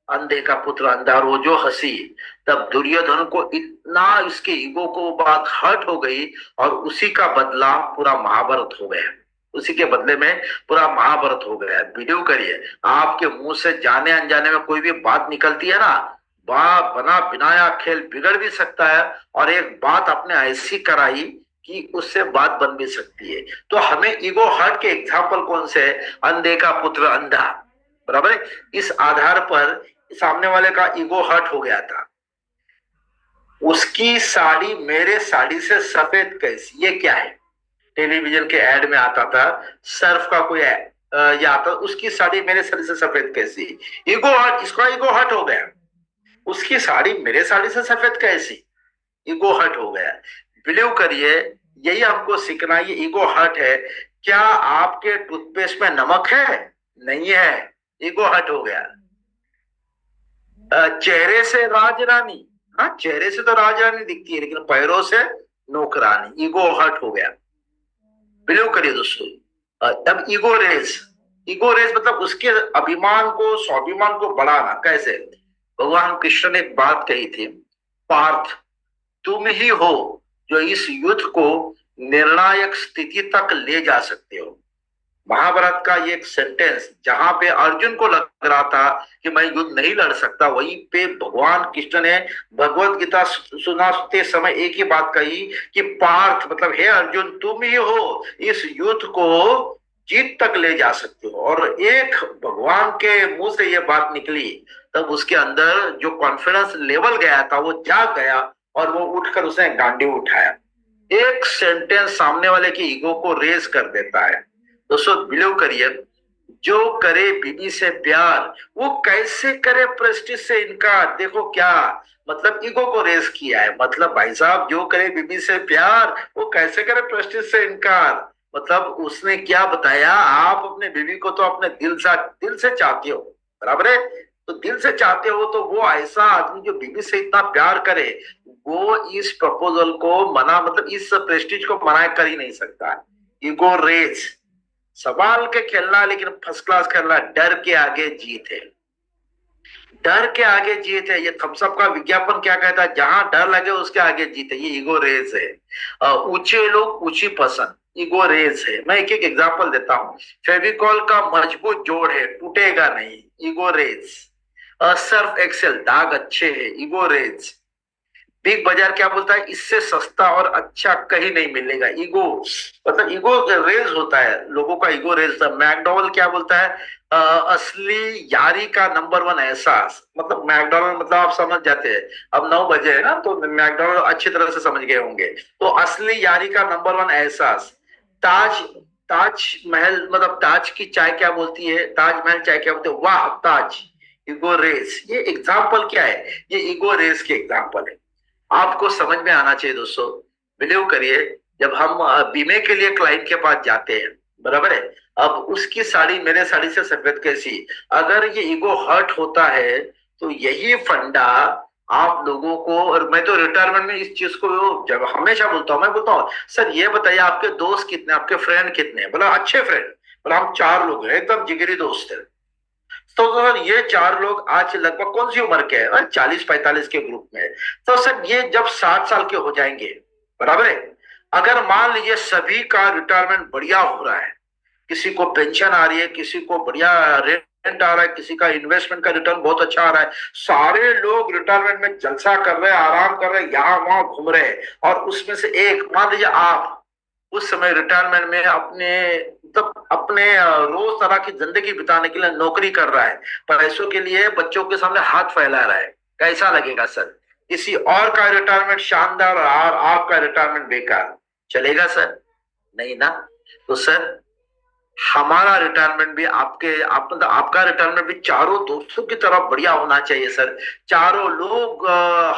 Speaker 1: अंधे का पुत्र अंधा और वो जो हंसी, तब दुर्योधन को इतना इसके ईगो को वो बात हर्ट हो गई और उसी का बदला पूरा महाभारत हो गया। उसी के बदले में पूरा महाभारत हो गया। बिलीव करिए, आपके मुंह से जाने अनजाने में कोई भी बात निकलती है ना, बना बिनाया खेल बिगड़ भी सकता है और एक बात आपने ऐसी कराई कि उससे बात बन भी सकती है। तो हमें ईगो हर्ट के एग्जाम्पल कौन से है, अंधे का पुत्र अंधा, बराबर है। इस आधार पर सामने वाले का ईगो हर्ट हो गया था। उसकी साड़ी मेरे साड़ी से सफेद कैसी, ये क्या है, टेलीविजन के एड में आता था, सर्फ का कोई या आता, उसकी साड़ी मेरे साड़ी से सफेद कैसी। ईगो हर्ट, इसका ईगो हर्ट हो गया। उसकी साड़ी मेरे साड़ी से सफेद कैसी, ईगो हर्ट हो गया। बिलीव करिए, यही हमको सीखना, ये ईगो हर्ट है। क्या आपके टूथपेस्ट में नमक है, नहीं है, ईगो हर्ट हो गया। चेहरे से राजरानी, हाँ चेहरे से तो राजरानी दिखती है लेकिन पैरों से नौकरानी, ईगो हर्ट हो गया। बिलीव करिए दोस्तों। अब ईगो रेस, ईगो रेस मतलब उसके अभिमान को, स्वाभिमान को बढ़ाना। कैसे, भगवान कृष्ण ने एक बात कही थी, पार्थ तुम ही हो जो इस युद्ध को निर्णायक स्थिति तक ले जा सकते हो। महाभारत का ये एक सेंटेंस, जहां पे अर्जुन को लग रहा था कि मैं युद्ध नहीं लड़ सकता, वहीं पे भगवान कृष्ण ने भगवत गीता सुनाते समय एक ही बात कही कि पार्थ मतलब हे अर्जुन, तुम ही हो इस युद्ध को जीत तक ले जा सकते हो। और एक भगवान के मुंह से ये बात निकली, तब उसके अंदर जो कॉन्फिडेंस लेवल गया था वो जाग गया और वो उठकर उसने गांडी उठाया। एक सेंटेंस सामने वाले की ईगो को रेज कर देता है। दोस्तों बिलीव करिए, जो करे बीबी से प्यार वो कैसे करे प्रेस्टीज से इनकार। देखो क्या मतलब, ईगो को रेज किया है, मतलब भाई साहब जो करे बीबी से प्यार वो कैसे करे प्रेस्टीज से इनकार। मतलब उसने क्या बताया, आप अपने बीबी को तो अपने दिल से चाहते हो, बराबर है, तो दिल से चाहते हो, तो वो ऐसा आदमी जो बीबी से इतना प्यार करे वो इस प्रपोजल को मना, मतलब इस प्रेस्टीज को मना कर ही नहीं सकता। ईगो रेज, सवाल के खेलना लेकिन फर्स्ट क्लास खेलना, डर के आगे जीत है, डर के आगे जीत है। ये थम्सअप का विज्ञापन क्या कहता है, जहां डर लगे उसके आगे जीत है, ये ईगो रेस है। ऊंचे लोग ऊंची पसंद, ईगो रेस है। मैं एक एक एग्जांपल देता हूं, फेविकॉल का मजबूत जोड़ है, टूटेगा नहीं, ईगो रेस। सर्फ एक्सेल दाग अच्छे है, ईगो रेस। बिग बाजार क्या बोलता है, इससे सस्ता और अच्छा कहीं नहीं मिलेगा, ईगो, मतलब ईगो रेज होता है, लोगों का ईगो रेज होता है। मैकडोनल्ड क्या बोलता है, असली यारी का नंबर 1 एहसास, मतलब मैकडोनल्ड मतलब आप समझ जाते हैं, अब 9 बजे है ना, तो मैकडोनल्ड अच्छी तरह से समझ गए होंगे। तो असली यारी का नंबर 1 एहसास। ताज ताज महल, मतलब ताज की चाय क्या बोलती है, ताजमहल चाय क्या बोलती है, वाह ताज, ईगो रेस। ये एग्जाम्पल क्या है, ये ईगो रेस के एग्जाम्पल है, आपको समझ में आना चाहिए दोस्तों। बिलीव करिए, जब हम बीमे के लिए क्लाइंट के पास जाते हैं, बराबर है, अब उसकी साड़ी मेरे साड़ी से सफेद कैसी, अगर ये ईगो हर्ट होता है तो यही फंडा आप लोगों को, और मैं तो रिटायरमेंट में इस चीज को जब हमेशा बोलता हूँ, मैं बोलता हूँ सर ये बताइए आपके दोस्त कितने, आपके फ्रेंड कितने, बोला अच्छे फ्रेंड, बोला हम 4 लोग हैं, एकदम जिगरी दोस्त है। तो सर ये 4 लोग आज लगभग कौन सी उम्र के हैं, 40-45 के ग्रुप में। तो सर ये जब 60 साल के हो जाएंगे, बराबर है, अगर मान लीजिए सभी का रिटायरमेंट बढ़िया हो रहा है, किसी को पेंशन आ रही है, किसी को बढ़िया रेंट आ रहा है, किसी का इन्वेस्टमेंट का रिटर्न बहुत अच्छा आ रहा है, सारे लोग रिटायरमेंट में जलसा कर रहे हैं, आराम कर रहे हैं, यहाँ वहां घूम रहे हैं, और उसमें से एक मान लीजिए आप उस समय रिटायरमेंट में अपने तब अपने रोजमर्रा की जिंदगी बिताने के लिए नौकरी कर रहा है, पैसों के लिए बच्चों के सामने हाथ फैला रहा है, कैसा लगेगा सर। किसी और का रिटायरमेंट शानदार और आपका रिटायरमेंट बेकार, चलेगा सर, नहीं ना। तो सर हमारा रिटायरमेंट भी आपका रिटायरमेंट भी चारों दोस्तों की तरफ बढ़िया होना चाहिए सर। चारों लोग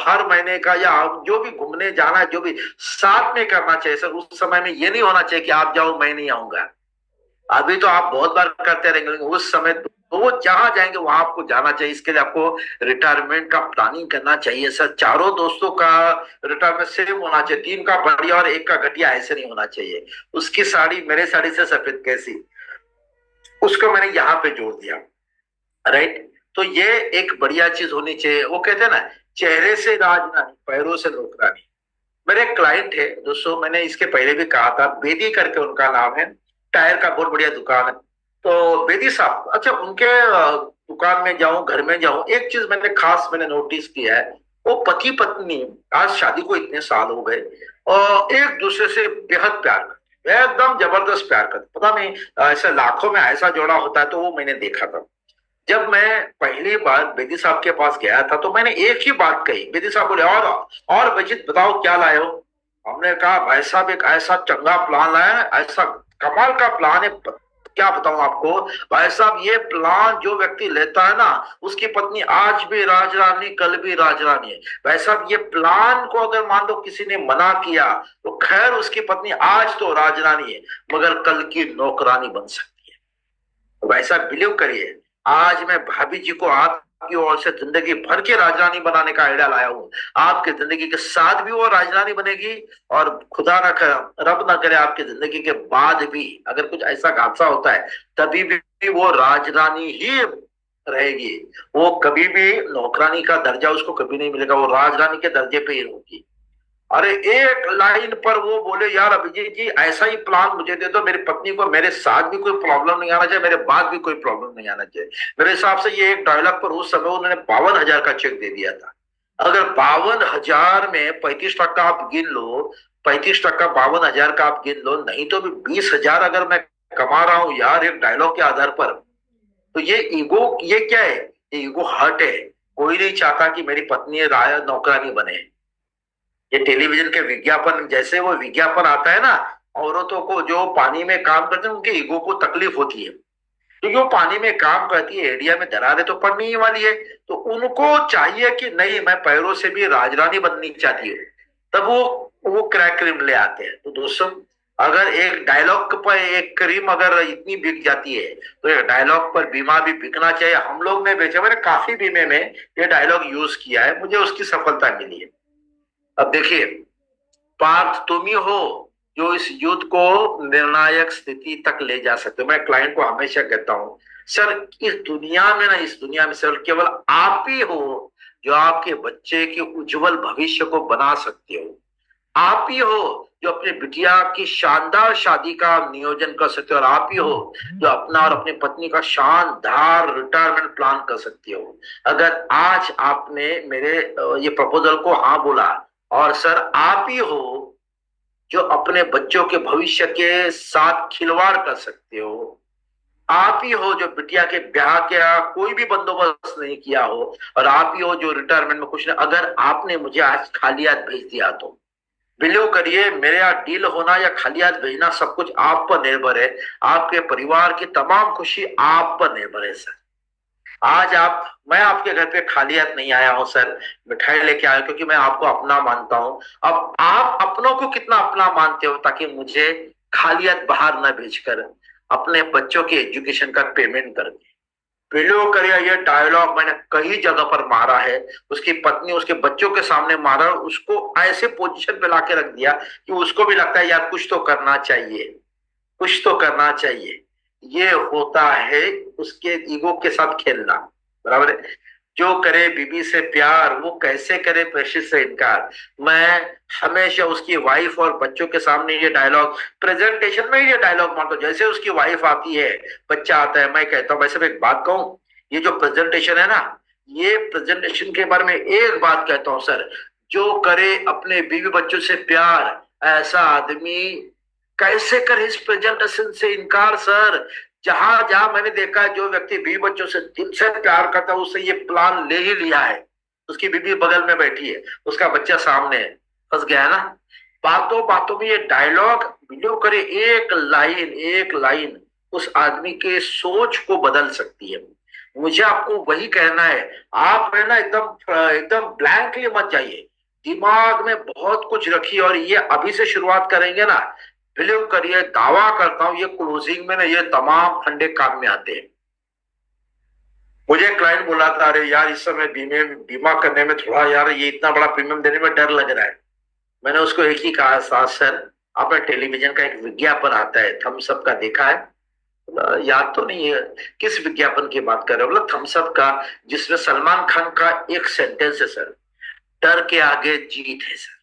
Speaker 1: हर महीने का या जो भी घूमने जाना है, जो भी साथ में करना चाहिए सर। उस समय में ये नहीं होना चाहिए कि आप जाओ मैं नहीं आऊंगा, अभी तो आप बहुत बार करते रहेंगे, लेकिन उस समय तो वो जहां जाएंगे वहां आपको जाना चाहिए। इसके लिए आपको रिटायरमेंट का प्लानिंग करना चाहिए सर। चारों दोस्तों का रिटायरमेंट सेम होना चाहिए, तीन का बढ़िया और एक का घटिया ऐसे नहीं होना चाहिए। उसकी साड़ी मेरे साड़ी से सफेद कैसी, उसको मैंने यहाँ पे जोड़ दिया। राइट, तो ये एक बढ़िया चीज होनी चाहिए। वो कहते हैं ना, चेहरे से राजरानी पैरों से नौकरानी। मेरे एक क्लाइंट है दोस्तों, मैंने इसके पहले भी कहा था, बेदी करके उनका नाम है, टायर का बहुत बढ़िया दुकान है। तो बेदी साहब, अच्छा उनके दुकान में जाऊं, घर में जाऊं, एक चीज मैंने नोटिस किया है, वो पति पत्नी आज शादी को इतने साल हो गए और एक दूसरे से बेहद प्यार करते हैं, एकदम जबरदस्त प्यार करते, पता नहीं ऐसे लाखों में ऐसा जोड़ा होता है। तो वो मैंने देखा था। जब मैं पहली बार बेदी साहब के पास गया था तो मैंने एक ही बात कही। बेदी साहब बोले, और बजीत बताओ क्या लाए हो। हमने कहा भाई साहब एक ऐसा चंगा प्लान लाया है, ऐसा कमाल का प्लान है, क्या बताऊं आपको भाई साहब। ये प्लान जो व्यक्ति लेता है ना, उसकी पत्नी आज भी राजरानी, कल भी राजरानी है भाई साहब। ये प्लान को अगर मान लो किसी ने मना किया तो खैर, उसकी पत्नी आज तो राजरानी है मगर कल की नौकरानी बन सकती है। भाई साहब बिलीव करिए, आज मैं भाभी जी को आपकी ओर से जिंदगी भर के राजरानी बनाने का आइडिया लाया हूँ। आपकी जिंदगी के साथ भी वो राजरानी बनेगी, और खुदा ना करे, रब ना करे, आपकी जिंदगी के बाद भी अगर कुछ ऐसा हादसा होता है तभी भी वो राजरानी ही रहेगी। वो कभी भी नौकरानी का दर्जा उसको कभी नहीं मिलेगा, वो राजरानी के दर्जे पे ही होगी। अरे एक लाइन पर वो बोले, यार अभिजीत जी ऐसा ही प्लान मुझे दे दो, मेरी पत्नी को मेरे साथ भी कोई प्रॉब्लम नहीं आना चाहिए, मेरे बाद भी कोई प्रॉब्लम नहीं आना चाहिए। मेरे हिसाब से ये एक डायलॉग पर उस समय उन्होंने 52,000 का चेक दे दिया था। अगर 52,000 में 35% आप गिन लो, 35% 52,000 का आप गिन लो, नहीं तो भी 20,000 अगर मैं कमा रहा हूं यार एक डायलॉग के आधार पर, तो ये ईगो, ये क्या है, ये ईगो हर्ट है। कोई नहीं चाहता कि मेरी पत्नी नौकरानी बने। ये टेलीविजन के विज्ञापन, जैसे वो विज्ञापन आता है ना, औरतों को जो पानी में काम करते हैं उनके ईगो को तकलीफ होती है, क्योंकि वो पानी में काम करती है, एरिया में दरारें तो पड़नी ही वाली है। तो उनको चाहिए कि नहीं, मैं पैरों से भी राजरानी बननी चाहती हूँ। तब वो क्रैक क्रीम ले आते हैं। तो दोस्तों, अगर एक डायलॉग पर एक क्रीम अगर इतनी बिक जाती है तो एक डायलॉग पर बीमा भी बिकना चाहिए। हम लोग ने बेचे, मैंने काफी बीमे में ये डायलॉग यूज किया है, मुझे उसकी सफलता मिली है। अब देखिए, पार्थ तुम ही हो जो इस युद्ध को निर्णायक स्थिति तक ले जा सकते हो। मैं क्लाइंट को हमेशा कहता हूं, सर इस दुनिया में ना, इस दुनिया में सर केवल आप ही हो जो आपके बच्चे के उज्जवल भविष्य को बना सकते हो। आप ही हो जो अपने बिटिया की शानदार शादी का नियोजन कर सकते हो, और आप ही हो जो अपना और अपनी पत्नी का शानदार रिटायरमेंट प्लान कर सकते हो। अगर आज आपने मेरे ये प्रपोजल को हाँ बोला, और सर आप ही हो जो अपने बच्चों के भविष्य के साथ खिलवाड़ कर सकते हो। आप ही हो जो बिटिया के ब्याह का कोई भी बंदोबस्त नहीं किया हो, और आप ही हो जो रिटायरमेंट में कुछ नहीं। अगर आपने मुझे आज खाली हाथ भेज दिया तो बिलीव करिए, मेरे यहाँ डील होना या खाली हाथ भेजना सब कुछ आप पर निर्भर है। आपके परिवार की तमाम खुशी आप पर निर्भर है सर। आज मैं आपके घर पे खाली हाथ नहीं आया हूं सर, मिठाई लेके आया क्योंकि मैं आपको अपना मानता हूं। अब आप अपनों को कितना अपना मानते हो, ताकि मुझे खाली हाथ बाहर न भेजकर अपने बच्चों के एजुकेशन का पेमेंट कर दे। बिलीव करिए, ये डायलॉग मैंने कई जगह पर मारा है। उसकी पत्नी उसके बच्चों के सामने मारा, उसको ऐसे पोजीशन पे लाके रख दिया कि उसको भी लगता है यार कुछ तो करना चाहिए, कुछ तो करना चाहिए। ये होता है उसके ईगो के साथ खेलना, बराबर है। जो करे बीबी से प्यार वो कैसे करे प्रेशिस से इनकार। मैं हमेशा उसकी वाइफ और बच्चों के सामने ये डायलॉग, प्रेजेंटेशन में ये डायलॉग मारता हूं। जैसे उसकी वाइफ आती है, बच्चा आता है, मैं कहता हूं, वैसे एक बात कहूं, ये जो प्रेजेंटेशन है ना, ये प्रेजेंटेशन के बारे में एक बात कहता हूं सर, जो करे अपने बीवी बच्चों से प्यार, ऐसा आदमी कैसे करे इस प्रेजेंटेशन से इनकार सर। जहां जहां मैंने देखा है, जो व्यक्ति बीवी बच्चों से दिल से प्यार करता है उससे ये प्लान ले ही लिया है। उसकी बीवी बगल में बैठी है, उसका बच्चा सामने है, फंस गया है ना। बातों बातों में ये डायलॉग, बिलीव करे, एक लाइन उस आदमी के सोच को बदल सकती है। मुझे आपको वही कहना है। आप है ना, एकदम एकदम ब्लैंकली मत जाइए, दिमाग में बहुत कुछ रखिए, और ये अभी से शुरुआत करेंगे ना, बिलीव करिए, दावा करता हूं ये क्लोजिंग में ना ये तमाम फंडे काम में आते हैं। मुझे क्लाइंट बोला था, अरे यार इस समय बीमा करने में थोड़ा यार ये इतना बड़ा प्रीमियम देने में डर लग रहा है। मैंने उसको एक ही कहा, साथ सर आपने टेलीविजन का एक विज्ञापन आता है थम्स अप का, देखा है? बोला, याद तो नहीं है। किस विज्ञापन की बात कर रहे हो? बोला थम्स अप का, जिसमें सलमान खान का एक सेंटेंस है सर, डर के आगे जीत है सर।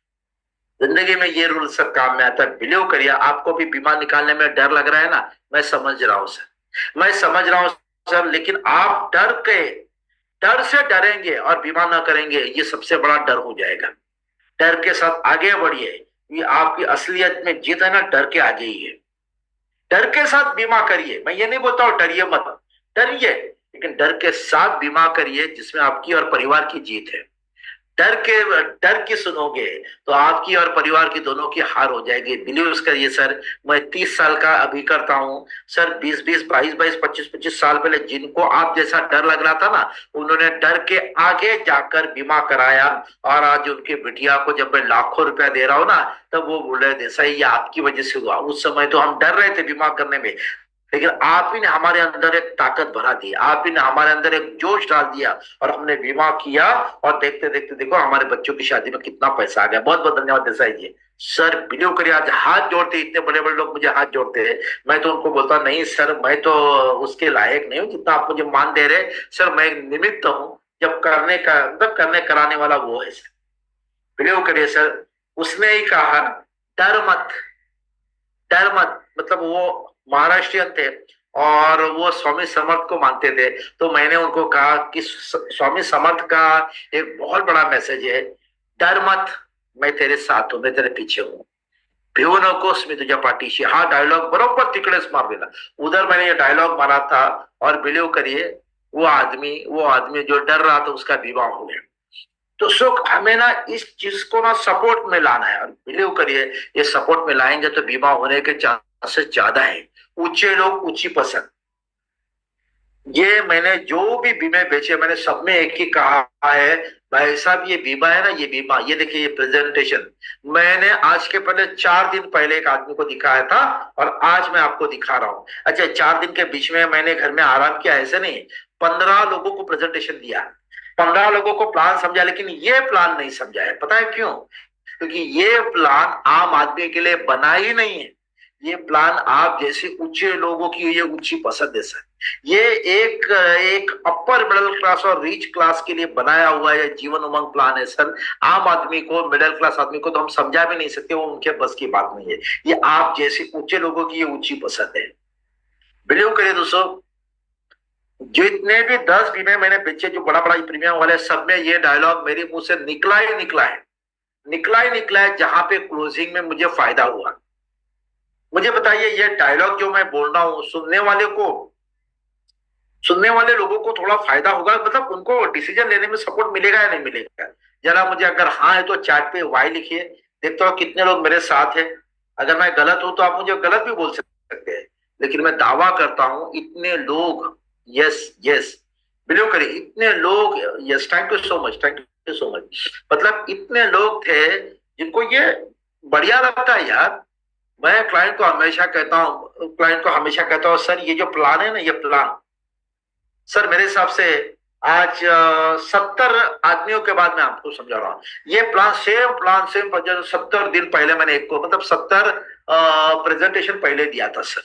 Speaker 1: जिंदगी में ये रूल सर काम में आता है। बिलीव करिए, आपको भी बीमा निकालने में डर लग रहा है ना, मैं समझ रहा हूं सर, मैं समझ रहा हूं सर, लेकिन आप डर से डरेंगे और बीमा ना करेंगे, ये सबसे बड़ा डर हो जाएगा। डर के साथ आगे बढ़िए, ये आपकी असलियत में जीत है ना, डर के आगे ही है। डर के साथ बीमा करिए, मैं ये नहीं बोलता हूं डरिए मत, डरिए, लेकिन डर के साथ बीमा करिए जिसमें आपकी और परिवार की जीत है। डर की सुनोगे तो आपकी और परिवार की दोनों की हार हो जाएगी। बिलीव करिए सर, मैं 30 साल का अभी करता हूं सर, 20-20, 22-22, 25-25 साल पहले जिनको आप जैसा डर लग रहा था ना, उन्होंने डर के आगे जाकर बीमा कराया, और आज उनकी बिटिया को जब मैं लाखों रुपया दे रहा हूं ना, तब वो बोल रहे थे सही ये आपकी वजह से हुआ। उस समय तो हम डर रहे थे बीमा करने में, लेकिन आप ही ने हमारे अंदर एक ताकत भरा दी, आप ही ने हमारे अंदर एक जोश डाल दिया, और हमने बीमा किया, और देखते देखते देखो हमारे बच्चों की शादी में कितना पैसा आ गया। बहुत बहुत धन्यवाद देसाई जी। सर बिलीव करिए, आज हाथ जोड़ते, इतने बड़े बड़े लोग मुझे हाथ जोड़ते हैं, मैं तो उनको बोलता नहीं सर, मैं तो उसके लायक नहीं हूँ जितना आप मुझे मान दे रहे सर, मैं एक निमित्त हूँ, जब करने का मतलब करने कराने वाला वो है सर। बिलीव करिए सर, उसने ही कहा डर मत, डर मत, मतलब वो महाराष्ट्रियन थे और वो स्वामी समर्थ को मानते थे। तो मैंने उनको कहा कि स्वामी समर्थ का एक बहुत बड़ा मैसेज है, डर मत, मैं तेरे साथ हूं, मैं तेरे पीछे हूं, भिवू नकोस मी तुझ्या पाठीशी। हा डायलॉग बरोबर तिकडेच मार दिला, उधर मैंने ये डायलॉग मारा था, और बिलीव करिए वो आदमी जो डर रहा था उसका विवाह हो गया। तो सुख हमें ना इस चीज को ना सपोर्ट में लाना है, और बिलीव करिए ये सपोर्ट में लाएंगे तो बीमा होने के चांसेस ज्यादा है। ऊंचे लोग ऊंची पसंद, ये मैंने जो भी बीमे बेचे मैंने सब में एक ही कहा है, भाई साहब ये बीमा है ना, ये बीमा, ये देखिए ये प्रेजेंटेशन मैंने आज के पहले 4 दिन पहले एक आदमी को दिखाया था, और आज मैं आपको दिखा रहा हूं। अच्छा 4 दिन के बीच में मैंने घर में आराम किया ऐसे नहीं, 15 लोगों को प्रेजेंटेशन दिया, 15 लोगों को प्लान समझा, लेकिन ये प्लान नहीं समझा है। पता है क्यों? क्योंकि ये प्लान आम आदमी के लिए बना ही नहीं है, ये प्लान आप जैसे ऊंचे लोगों की ये ऊंची पसंद है सर। ये एक एक अपर मिडिल क्लास और रिच क्लास के लिए बनाया हुआ है जीवन उमंग प्लान है सर। आम आदमी को, मिडिल क्लास आदमी को तो हम समझा भी नहीं सकते, वो उनके बस की बात नहीं है। ये आप जैसे ऊंचे लोगों की ये ऊंची पसंद है। बिलीव करिए दोस्तों, जितने भी 10 बीमे मैंने बेचे जो बड़ा बड़ा प्रीमियम वाले, सब में ये डायलॉग मेरे मुंह से निकला ही निकला है, निकला ही निकला है, जहां पे क्लोजिंग में मुझे फायदा हुआ। मुझे बताइए ये डायलॉग जो मैं बोल रहा हूं, सुनने वाले लोगों को थोड़ा फायदा होगा, मतलब उनको डिसीजन लेने में सपोर्ट मिलेगा या नहीं मिलेगा? जरा मुझे अगर हाँ है तो चैट पे वाई लिखिए, देखता हूँ कितने लोग मेरे साथ है। अगर मैं गलत हूं तो आप मुझे गलत भी बोल सकते हैं, लेकिन मैं दावा करता हूं इतने लोग, यस यस, बिलीव करिए इतने लोग, yes, thank you so much, thank you so much, मतलब इतने लोग थे जिनको ये बढ़िया लगता है यार। मैं क्लाइंट को हमेशा कहता हूँ सर ये जो प्लान है ना, ये प्लान सर मेरे हिसाब से आज 70 आदमियों के बाद मैं आपको समझा रहा हूँ, ये प्लान सेम 70 दिन पहले मैंने एक को, मतलब 70 प्रेजेंटेशन पहले दिया था सर।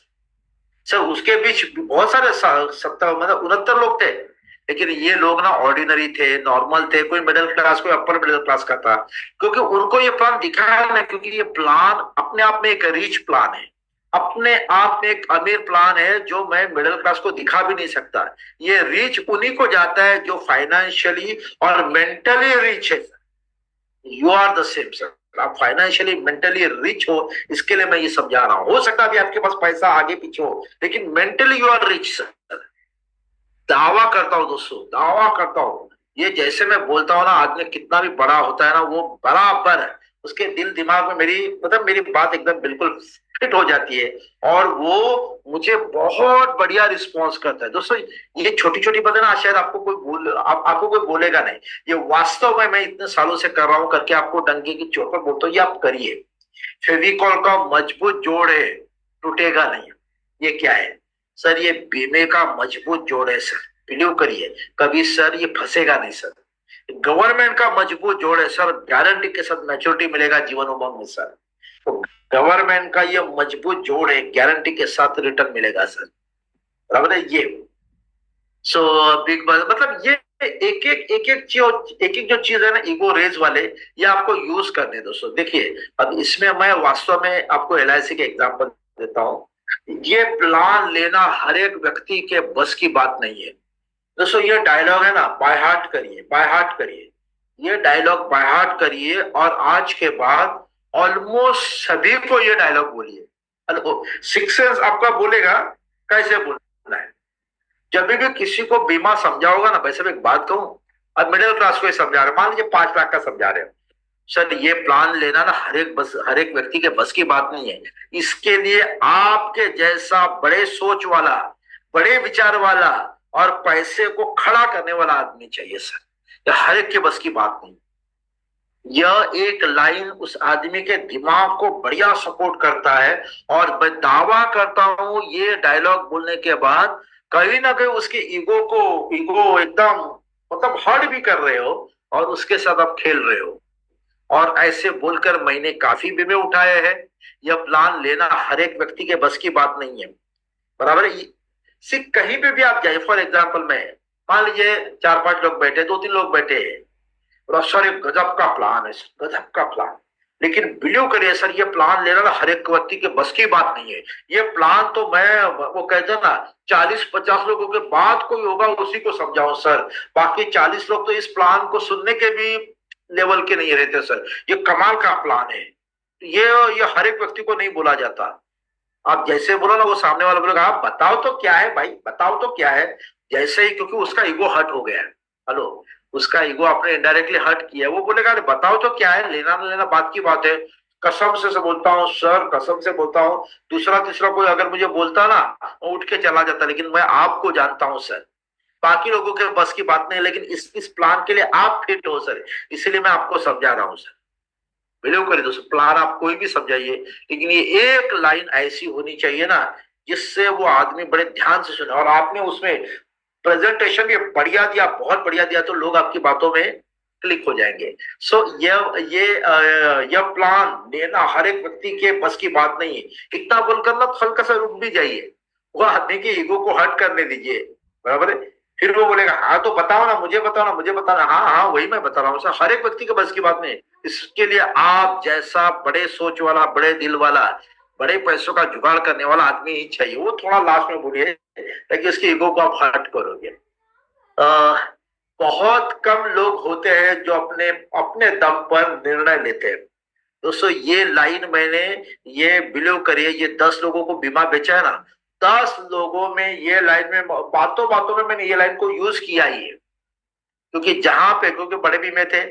Speaker 1: सर उसके बीच बहुत सारे 70 मतलब 69 लोग थे, लेकिन ये लोग ना ऑर्डिनरी थे, नॉर्मल थे, कोई मिडिल क्लास कोई अपर मिडिल क्लास का था, क्योंकि उनको ये प्लान दिखाया ना, क्योंकि ये प्लान अपने आप में एक रिच प्लान है, अपने आप में एक अमीर प्लान है जो मैं मिडिल क्लास को दिखा भी नहीं सकता। ये रिच उन्हीं को जाता है जो फाइनेंशियली और मेंटली रिच है। You are the same sir, आप फाइनेंशियली मेंटली रिच हो, इसके लिए मैं ये समझा रहा हूं। हो सकता है अभी आपके पास पैसा आगे पीछे हो, लेकिन mentally you are rich sir. दावा करता हूं दोस्तों, दावा करता हूं, ये जैसे मैं बोलता हूं ना, आदमी कितना भी बड़ा होता है ना, वो बराबर है उसके दिल दिमाग में मेरी बात एकदम बिल्कुल फिट हो जाती है, और वो मुझे बहुत बढ़िया रिस्पॉन्स करता है। दोस्तों ये छोटी छोटी बातें ना शायद आपको कोई बोलेगा नहीं, ये वास्तव में मैं इतने सालों से कर रहा हूं, करके आपको डंके की चोट पर बोलता हूँ, ये आप करिए, फेविकॉल का मजबूत जोड़ है, टूटेगा नहीं। ये क्या है सर? ये बीमे का मजबूत जोड़ है सर, बिलीव करिए, कभी सर ये फंसेगा नहीं सर। गवर्नमेंट का मजबूत जोड़ है सर, गारंटी के साथ मैच्योरिटी मिलेगा जीवन उमंग में सर। तो गवर्नमेंट का ये मजबूत जोड़ है, गारंटी के साथ रिटर्न मिलेगा सर, बराबर है ये। सो बिग मतलब ये एक एक जो चीज है ना ईगो रेज वाले, ये आपको यूज करने दो दोस्तों। देखिए अब इसमें मैं वास्तव में आपको एलआईसी के एग्जांपल देता हूँ। ये प्लान लेना हर एक व्यक्ति के बस की बात नहीं है दोस्तों। ये डायलॉग है ना, बाय हार्ट करिए, बाय हार्ट करिए, ये डायलॉग बाय हार्ट करिए और आज के बाद ऑलमोस्ट सभी को ये डायलॉग बोलिए। हेलो, सिक्स सेंस आपका बोलेगा कैसे बोलना है। जब भी किसी को बीमा समझाओगा ना, वैसे मैं एक बात कहूं, अब मिडिल क्लास को समझा रहे, मान लीजिए 5 लाख का समझा रहे हो सर, ये प्लान लेना ना हर एक व्यक्ति के बस की बात नहीं है। इसके लिए आपके जैसा बड़े सोच वाला, बड़े विचार वाला और पैसे को खड़ा करने वाला आदमी चाहिए सर। ये हर एक के बस की बात नहीं। यह एक लाइन उस आदमी के दिमाग को बढ़िया सपोर्ट करता है और मैं दावा करता हूं ये डायलॉग बोलने के बाद कहीं ना कहीं उसके ईगो एकदम मतलब हर्ट भी कर रहे हो और उसके साथ आप खेल रहे हो। और ऐसे बोलकर मैंने काफी बीमे उठाए हैं। यह प्लान लेना हर एक व्यक्ति के बस की बात नहीं है, बराबर है। सिर्फ कहीं पे भी आप जाए, फॉर एग्जाम्पल में मान लीजिए 4-5 लोग बैठे, 2-3 लोग बैठे हैं, सर एक गजब का प्लान है, गजब का प्लान, लेकिन बिलीव करिए सर ये प्लान लेना ना हर एक व्यक्ति के बस की बात नहीं है। ये प्लान तो मैं वो कहते हैं ना 40-50 लोगों के बाद कोई होगा उसी को समझाऊं सर, बाकी 40 लोग तो इस प्लान को सुनने के भी लेवल के नहीं रहते सर। ये कमाल का प्लान है, ये हर एक व्यक्ति को नहीं बोला जाता। आप जैसे बोलो ना वो सामने वाला बोलेगा आप बताओ तो क्या है भाई, बताओ तो क्या है, जैसे ही, क्योंकि उसका ईगो हर्ट हो गया है। हेलो, उसका ईगो आपने इनडायरेक्टली हर्ट किया है, वो बोलेगा अरे बताओ तो क्या है, लेना ना लेना बात की बात है। कसम से बोलता हूँ सर, कसम से बोलता हूँ, दूसरा तीसरा कोई अगर मुझे बोलता ना वो उठ के चला जाता, लेकिन मैं आपको जानता हूँ सर, बाकी लोगों के बस की बात नहीं, लेकिन इस प्लान के लिए आप फिट हो सर, इसलिए मैं आपको समझा रहा हूँ सर। बिलीव करिए दोस्तों, प्लान आप कोई भी समझाइए, लेकिन ये एक लाइन ऐसी होनी चाहिए ना जिससे वो आदमी बड़े ध्यान से सुने। और आपने उसमें प्रेजेंटेशन भी बढ़िया दिया, बहुत बढ़िया दिया, तो लोग आपकी बातों में क्लिक हो जाएंगे। सो यह प्लान लेना हर एक व्यक्ति के बस की बात नहीं है। इतना बोलकर ना हल्का सा रुक भी जाइए, वो आदमी के ईगो को हर्ट करने दीजिए, बराबर है। फिर वो बोलेगा हाँ तो बताओ ना, मुझे बताओ ना, मुझे बताओ ना, हाँ हाँ वही मैं बता रहा हूँ सर, हर एक व्यक्ति के बस की बात नहीं। इसके लिए आप जैसा बड़े सोच वाला, बड़े दिल वाला, बड़े पैसों का जुगाड़ करने वाला आदमी ही चाहिए। वो थोड़ा लास्ट में बोलिए ताकि उसके ईगो को आप हर्ट करोगे। बहुत कम लोग होते हैं जो अपने अपने दम पर निर्णय लेते हैं दोस्तों। ये लाइन मैंने, ये बिलीव करिए, ये 10 लोगों को बीमा बेचा है ना, 10 लोगों में ये लाइन में बातों बातों में मैंने ये लाइन को यूज किया ही है। क्योंकि जहां पे, क्योंकि बड़े बीमे थे,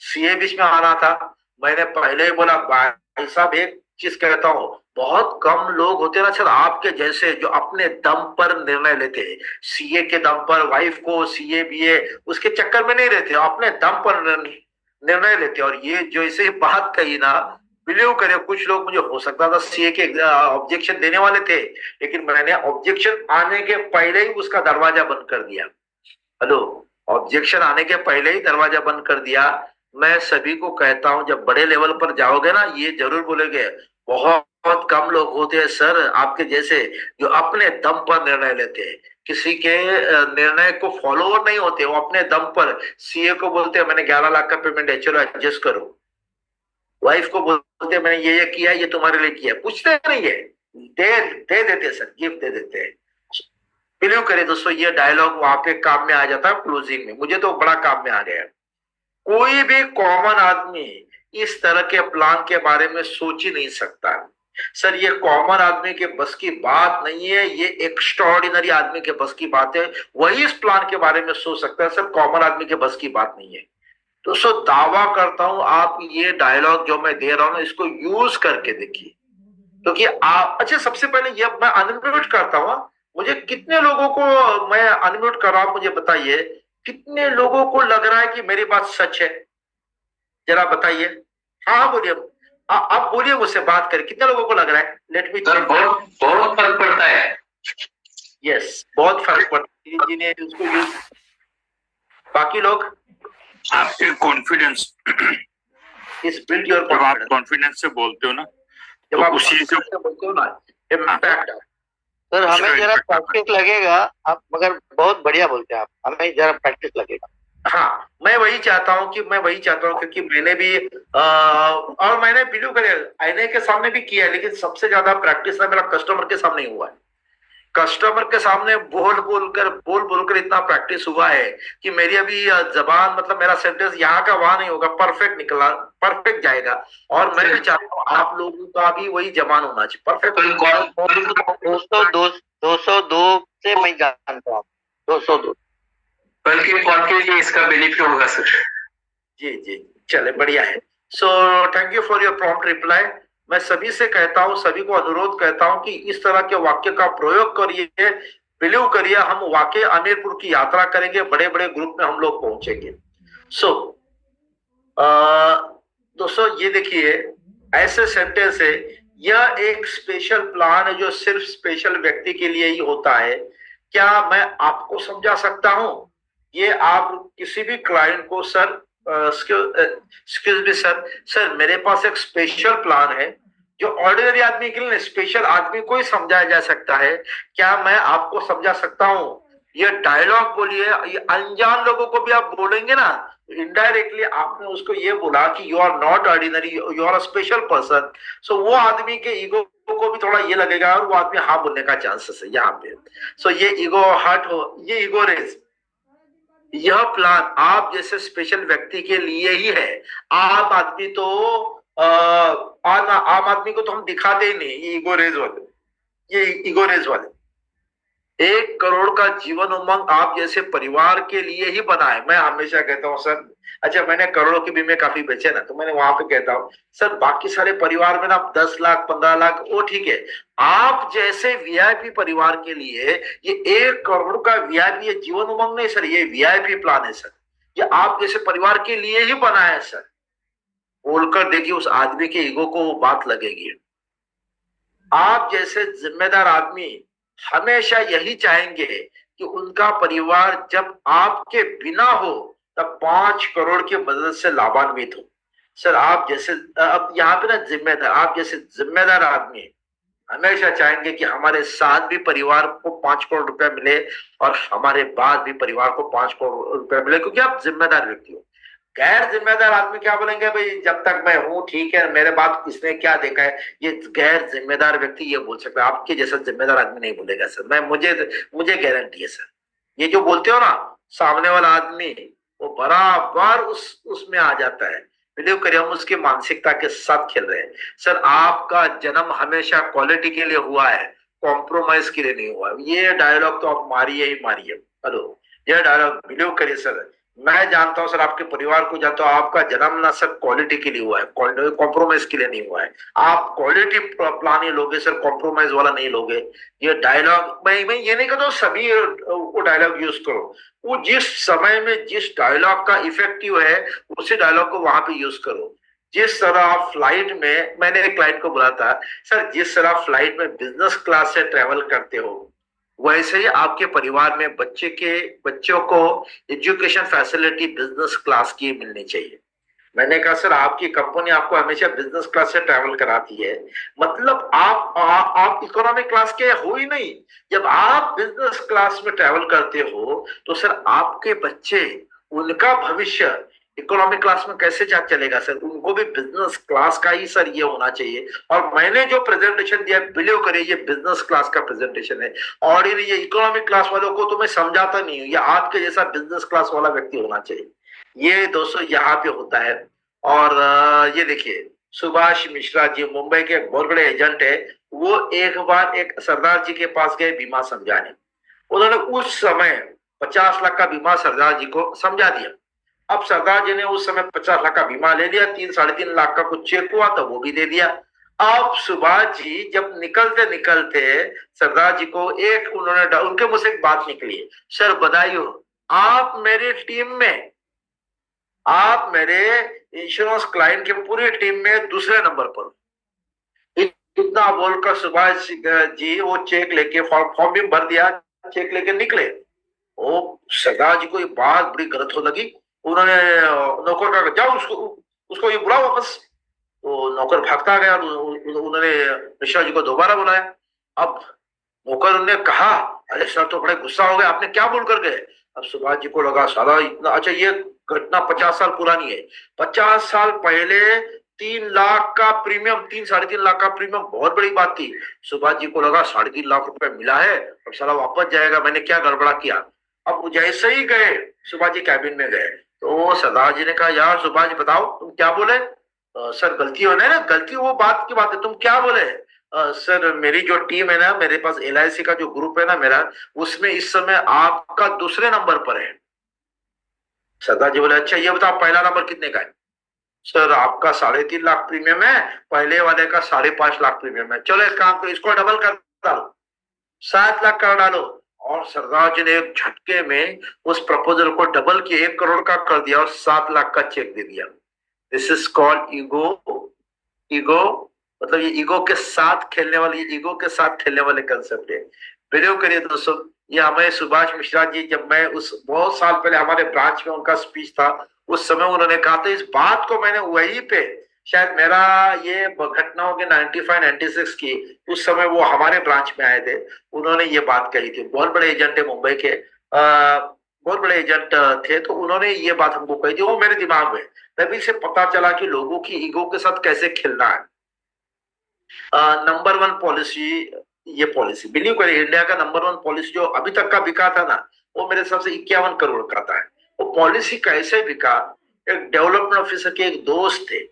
Speaker 1: सीए बीच में आना था, मैंने पहले ही बोला भाई साहब एक चीज कहता हूं, बहुत कम लोग होते ना सर आपके जैसे जो अपने दम पर निर्णय लेते हैं, सीए के दम पर, वाइफ को सीए बीए उसके चक्कर में नहीं रहते, अपने दम पर निर्णय लेते। और ये जो इसे बात कही ना, बिलीव करिए कुछ लोग, मुझे हो सकता था सीए के ऑब्जेक्शन देने वाले थे, लेकिन मैंने ऑब्जेक्शन आने के पहले ही उसका दरवाजा बंद कर दिया। हेलो, ऑब्जेक्शन आने के पहले ही दरवाजा बंद कर दिया। मैं सभी को कहता हूं जब बड़े लेवल पर जाओगे ना, ये जरूर बोलेंगे बहुत बहुत कम लोग होते हैं सर आपके जैसे जो अपने दम पर निर्णय लेते हैं, किसी के निर्णय को फॉलोअर नहीं होते, वो अपने दम पर सीए को बोलते हैं मैंने 11 लाख का पेमेंट है, चलो एडजस्ट करो। वाइफ को बोलते हैं मैंने ये किया, ये तुम्हारे लिए किया, पूछते नहीं है, दे देते सर, गिफ्ट दे देते हैं। बिलीव करें दोस्तों, ये डायलॉग वहां पे काम में आ जाता है क्लोजिंग में, मुझे तो बड़ा काम में आ गया। कोई भी कॉमन आदमी इस तरह के प्लान के बारे में सोच ही नहीं सकता सर। ये कॉमन आदमी के बस की बात नहीं है, ये एक्स्ट्राऑर्डिनरी आदमी के बस की बात है, वही इस प्लान के बारे में सोच सकता है सर, कॉमन आदमी के बस की बात नहीं है। दोस्तों दावा करता हूं आप ये डायलॉग जो मैं दे रहा हूं ना, इसको यूज करके देखिए, क्योंकि आप, अच्छा सबसे पहले ये मैं अनम्यूट करता हूं, मुझे कितने लोगों को मैं अनम्यूट कर रहा हूं, मुझे बताइए कितने लोगों को लग रहा है कि मेरी बात सच है, जरा बताइए। हाँ बोलिए, आप बोलिए मुझसे बात करें, कितने लोगों को लग रहा है? Let me
Speaker 2: sir,
Speaker 1: check.
Speaker 2: बहुत बहुत फर्क पड़ता है।
Speaker 1: यस, बहुत फर्क पड़ता है जी ने उसको यूज। बाकी लोग,
Speaker 3: आपके कॉन्फिडेंस,
Speaker 1: इस बिल्ड योर
Speaker 3: जब आप
Speaker 1: कॉन्फिडेंस,
Speaker 3: कॉन्फिडेंस से बोलते हो ना,
Speaker 1: जब
Speaker 3: तो
Speaker 1: आप
Speaker 3: उसी से
Speaker 1: बोलते हो ना, इम्पैक्ट।
Speaker 4: सर हमें
Speaker 3: उसका
Speaker 4: जरा
Speaker 3: impact आता है।
Speaker 4: प्रैक्टिस लगेगा, आप मगर बहुत बढ़िया बोलते हैं आप, हमें जरा प्रैक्टिस लगेगा।
Speaker 1: हाँ, मैं वही चाहता हूँ क्योंकि मैंने भी और मैंने वीडियो करे आईने के सामने भी किया है, लेकिन सबसे ज्यादा प्रैक्टिस ना मेरा कस्टमर के सामने ही हुआ है। कस्टमर के सामने बोल बोलकर इतना प्रैक्टिस हुआ है कि मेरी अभी जबान, मतलब मेरा सेंटेंस यहाँ का वहां नहीं होगा, परफेक्ट निकला, परफेक्ट जाएगा। और मैं भी चाहता हूँ आप लोगों का भी वही जबान होना चाहिए, परफेक्ट।
Speaker 4: 202 से मैं जानता हूँ, 202।
Speaker 2: कल के कॉल के लिए इसका बेनिफिट होगा सर।
Speaker 1: जी जी, चले, बढ़िया है। So thank you for your prompt reply. मैं सभी से कहता हूँ, सभी को अनुरोध करता हूँ कि इस तरह के वाक्य का प्रयोग करिए, बिलीव करिए, हम वाकई अमीरपुर की यात्रा करेंगे, बड़े बड़े ग्रुप में हम लोग पहुंचेंगे। सो दोस्तों ये देखिए, ऐसे सेंटेंस है, यह एक स्पेशल प्लान है जो सिर्फ स्पेशल व्यक्ति के लिए ही होता है। क्या मैं आपको समझा सकता हूं? ये आप किसी भी क्लाइंट को, सर एक्सक्यूज मी सर मेरे पास एक स्पेशल प्लान है जो ऑर्डिनरी आदमी के लिए, स्पेशल आदमी को ही समझाया जा सकता है। क्या मैं आपको समझा सकता हूं? ये डायलॉग बोलिए, ये अनजान लोगों को भी आप बोलेंगे ना, इनडायरेक्टली आपने उसको ये बोला कि you are not ordinary, you are a special person. So वो आदमी के ईगो को भी थोड़ा ये लगेगा और वो आदमी हाँ बोलने का चांसेस है यहाँ पे। सो ये ईगो हर्ट हो, ये ईगो रेज, यह प्लान आप जैसे स्पेशल व्यक्ति के लिए ही है। आम आदमी तो आम आदमी को तो हम दिखाते ही नहीं, ये ईगो रेज वाले 1 करोड़ का जीवन उमंग आप जैसे परिवार के लिए ही बना है। मैं हमेशा कहता हूँ सर, अच्छा मैंने करोड़ों के बीमे काफी बेचे ना, तो मैंने वहां पे कहता हूँ सर बाकी सारे परिवार में ना 10 लाख 15 लाख वो ठीक है, आप जैसे वीआईपी परिवार के लिए ये 1 करोड़ का वीआईपी जीवन उमंग नहीं सर, ये वीआईपी प्लान है सर, ये आप जैसे परिवार के लिए ही बना है सर। बोलकर देखिए उस आदमी के ईगो को वो बात लगेगी। आप जैसे जिम्मेदार आदमी हमेशा यही चाहेंगे कि उनका परिवार जब आपके बिना हो तब 5 करोड़ की मदद से लाभान्वित हो। सर आप जैसे, अब यहाँ पे ना जिम्मेदार, आप जैसे जिम्मेदार आदमी हमेशा चाहेंगे कि हमारे साथ भी परिवार को 5 करोड़ रुपया मिले और हमारे बाद भी परिवार को 5 करोड़ रुपया मिले, क्योंकि आप जिम्मेदार व्यक्ति हो। गैर जिम्मेदार आदमी क्या बोलेंगे, भाई जब तक मैं हूं ठीक है, मेरे बाद किसने क्या देखा है। ये गैर जिम्मेदार व्यक्ति ये बोल सकता है, आपके जैसा जिम्मेदार आदमी नहीं बोलेगा सर। मैं मुझे गारंटी है सर, ये जो बोलते हो ना सामने वाला आदमी, वो बराबर उसमें आ जाता है। बिलीव करिए हम उसकी मानसिकता के साथ खेल रहे हैं। सर आपका जन्म हमेशा क्वालिटी के लिए हुआ है, कॉम्प्रोमाइज के लिए नहीं हुआ। ये डायलॉग तो आप मारिए ही मारिए। हेलो, ये डायलॉग बिलीव करिए सर, मैं जानता हूं सर, आपके परिवार को जानता हूं, आपका जन्म ना सर क्वालिटी के लिए हुआ है, कॉम्प्रोमाइज के लिए नहीं हुआ है। आप क्वालिटी प्लान ही लोगे सर, कॉम्प्रोमाइज वाला नहीं लोगे। ये डायलॉग मैं ये नहीं कहता सभी वो डायलॉग यूज करो, वो जिस समय में जिस डायलॉग का इफेक्टिव है उसी डायलॉग को वहां पे यूज करो। जिस तरह आप फ्लाइट में, मैंने एक क्लाइंट को बोला था सर, जिस तरह फ्लाइट में बिजनेस क्लास से ट्रेवल करते हो वैसे ही आपके परिवार में बच्चों को एजुकेशन फैसिलिटी बिजनेस क्लास की मिलनी चाहिए। मैंने कहा सर आपकी कंपनी आपको हमेशा बिजनेस क्लास से ट्रैवल कराती है, मतलब आप इकोनॉमिक क्लास के हो ही नहीं। जब आप बिजनेस क्लास में ट्रैवल करते हो तो सर आपके बच्चे, उनका भविष्य इकोनॉमिक क्लास में कैसे चलेगा सर, उनको भी बिजनेस क्लास का ही सर ये होना चाहिए। और मैंने जो प्रेजेंटेशन दिया बिलीव करिए ये बिजनेस क्लास का प्रेजेंटेशन है, और ये इकोनॉमिक क्लास वालों को तो मैं समझाता नहीं हूँ, ये आपके जैसा बिजनेस क्लास वाला व्यक्ति होना चाहिए। ये दोस्तों यहाँ पे होता है। और ये देखिए सुभाष मिश्रा जी मुंबई के बहुत बड़े एजेंट है, वो एक बार एक सरदार जी के पास गए बीमा समझाने। उन्होंने उस समय 50 लाख का बीमा सरदार जी को समझा दिया। अब सरदार जी ने उस समय 50 लाख का बीमा ले लिया, 3-3.5 लाख का कुछ चेक हुआ तो वो भी दे दिया। अब सुभाष जी जब निकलते निकलते सरदार जी को एक उन्होंने उनके मुंह से एक बात निकली, सर बधाई हो, आप मेरी टीम में, आप मेरे इंश्योरेंस क्लाइंट के पूरी टीम में दूसरे नंबर पर। इतना बोलकर सुभाष जी वो चेक लेके फॉर्म भी भर दिया, चेक लेके निकले। वो सरदार जी को ये बात बड़ी गलत हो लगी। उन्होंने नौकर का जाओ उसको उसको ये बुलाओ वापस। तो नौकर भागता गया। उन्होंने मिश्रा जी को दोबारा बुलाया। अब नौकर ने कहा, अरे सर तो बड़े गुस्सा हो गए, आपने क्या बोल कर गए? अब सुभाष जी को लगा साला इतना, अच्छा ये घटना 50 साल पुरानी है। 50 साल पहले 3 लाख का प्रीमियम, 3-3.5 लाख का प्रीमियम बहुत बड़ी बात थी। सुभाष जी को लगा 3.5 लाख रुपए मिला है, अब साला वापस जाएगा, मैंने क्या गड़बड़ा किया। अब जैसे ही गए सुभाष जी कैबिन में गए तो सरदार जी ने कहा, यार सुभाष जी बताओ तुम क्या बोले? सर गलती हो ना, गलती वो बात की बात है, तुम क्या बोले? सर मेरी जो टीम है ना, मेरे पास LIC का जो ग्रुप है ना मेरा, उसमें इस समय आपका दूसरे नंबर पर है। सरदार जी बोले, अच्छा ये बताओ पहला नंबर कितने का है? सर आपका 3.5 लाख प्रीमियम है, पहले वाले का 5.5 लाख प्रीमियम है। चलो एक काम करो, इसको डबल कर डालो, 7 लाख कर डालो। और सरदार जी ने एक झटके में उस प्रपोजल को डबल किए, 1 करोड़ का कर दिया और 7 लाख का चेक दे दिया। This is called ego. Ego मतलब ये ईगो के साथ खेलने वाले कंसेप्ट है। बिलीव करिए दोस्तों, ये हमें सुभाष मिश्रा जी, जब मैं उस बहुत साल पहले हमारे ब्रांच में उनका स्पीच था, उस समय उन्होंने कहा था, इस बात को मैंने वहीं पे, शायद मेरा ये घटना हो गई 95-96 की, उस समय वो हमारे ब्रांच में आए थे, उन्होंने ये बात कही थी। बहुत बड़े एजेंट है मुंबई के, बहुत बड़े एजेंट थे, तो उन्होंने ये बात हमको कही थी, वो मेरे दिमाग में, तभी से पता चला कि लोगों की ईगो के साथ कैसे खेलना है। नंबर 1 पॉलिसी, ये पॉलिसी बिलीव करिए, इंडिया का नंबर 1 पॉलिसी जो अभी तक का बिका था ना, वो मेरे हिसाब से 51 करोड़ का था। वो पॉलिसी कैसे बिका? एक डेवलपमेंट ऑफिसर के एक दोस्त थे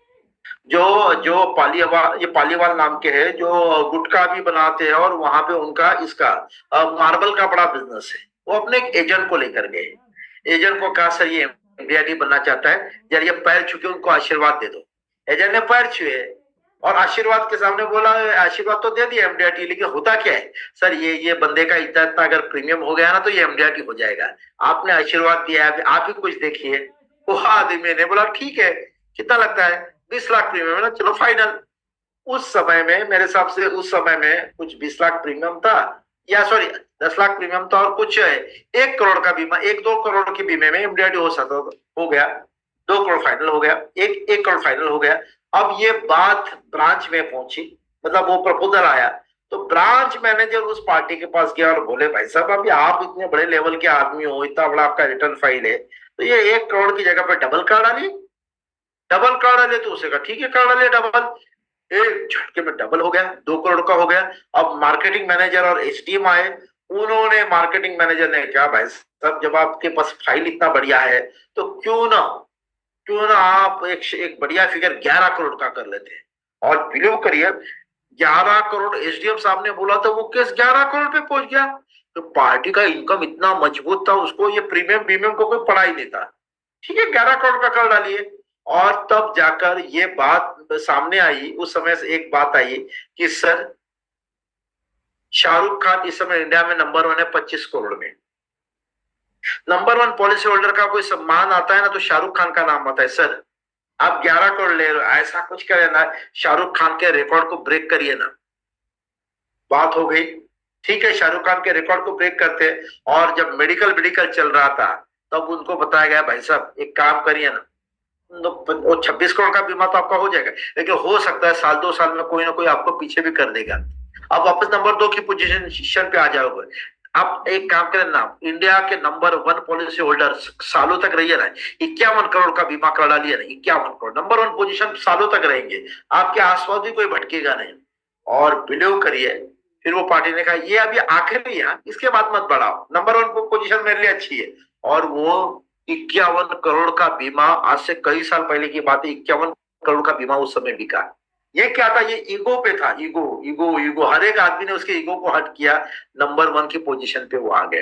Speaker 1: जो पालीवाल नाम के हैं, जो गुटखा भी बनाते हैं और वहां पे उनका इसका मार्बल का बड़ा बिजनेस है। वो अपने एक एजेंट को लेकर गए। एजेंट को कहा, सर ये MDRT बनना चाहता है, जरा ये पैर छुके उनको आशीर्वाद दे दो। एजेंट ने पैर छुए और आशीर्वाद के सामने बोला, आशीर्वाद तो दे दिया MDRT, लेकिन होता क्या है सर, ये बंदे का इतना अगर प्रीमियम हो गया ना तो ये MDRT हो जाएगा। आपने आशीर्वाद दिया है, आप ही कुछ देखिए। वो आदमी ने बोला, ठीक है कितना लगता है? 20 लाख प्रीमियम है ना, चलो फाइनल। उस समय में मेरे हिसाब से उस समय में कुछ 20 लाख प्रीमियम था, या सॉरी 10 लाख प्रीमियम था और कुछ 1 करोड़ का बीमा, 1-2 करोड़ के बीमे में MDRT हो सकता, हो गया 2 करोड़ फाइनल हो गया, 1 करोड़ फाइनल हो गया। अब ये बात ब्रांच में पहुंची, मतलब वो प्रपोजल आया तो ब्रांच मैनेजर उस पार्टी के पास गया और बोले, भाई साहब अभी आप इतने बड़े लेवल के आदमी हो, इतना बड़ा आपका रिटर्न फाइल है, तो ये 1 करोड़ की जगह पर डबल कर डालिए। डबल कर डाले तो उसे कहा ठीक है कर डालिए डबल। एक झटके में डबल हो गया, 2 करोड़ का हो गया। अब मार्केटिंग मैनेजर और SDM आए, उन्होंने, मार्केटिंग मैनेजर ने कहा, भाई साहब जब आपके पास फाइल इतना बढ़िया है तो क्यों ना आप एक बढ़िया फिगर 11 करोड़ का कर लेते हैं। और बिलीव करिए 11 करोड़ SDM साहब ने बोला तो वो केस 11 करोड़ पे पहुंच गया। तो पार्टी का इनकम इतना मजबूत था, उसको ये प्रीमियम को कोई पड़ा ही नहीं था। ठीक है 11 करोड़ का कर डालिए। और तब जाकर ये बात सामने आई, उस समय से एक बात आई कि सर शाहरुख खान इस समय इंडिया में नंबर 1 है 25 करोड़ में। नंबर 1 पॉलिसी होल्डर का कोई सम्मान आता है ना तो शाहरुख खान का नाम आता है। सर आप 11 करोड़ ले रहे हो, ऐसा कुछ करें ना, शाहरुख खान के रिकॉर्ड को ब्रेक करिए ना। बात हो गई, ठीक है शाहरुख खान के रिकॉर्ड को ब्रेक करते। और जब मेडिकल चल रहा था तब उनको बताया गया, भाई साहब एक काम करिए ना, वो 26 करोड़ का बीमा तो आपका हो जाएगा, लेकिन हो सकता है 1-2 साल में कोई ना कोई आपको पीछे भी कर देगा। अब वापस नंबर 2 की पोजीशन पे आ जाओगे। आप एक काम करें ना, इंडिया के नंबर 1 पॉलिसी होल्डर सालों तक रहिए ना, 51 करोड़ का बीमा करा लिया ना, 51 करोड़ नंबर 1 पोजीशन सालों तक रहेंगे, आपके आसपास भी कोई भटकेगा नहीं। और बिलीव करिए फिर वो पार्टी ने कहा ये अभी आखिरी है, इसके बाद मत बढ़ाओ, नंबर 1 पोजीशन मेरे लिए अच्छी है। और वो 51 करोड़ का बीमा, आज से कई साल पहले की बात है, 51 करोड़ का बीमा उस समय बिका। ये क्या था? ये ईगो पे था, ईगो। हर एक आदमी ने उसके ईगो को हट किया, नंबर 1 की पोजीशन पे वो आ गए।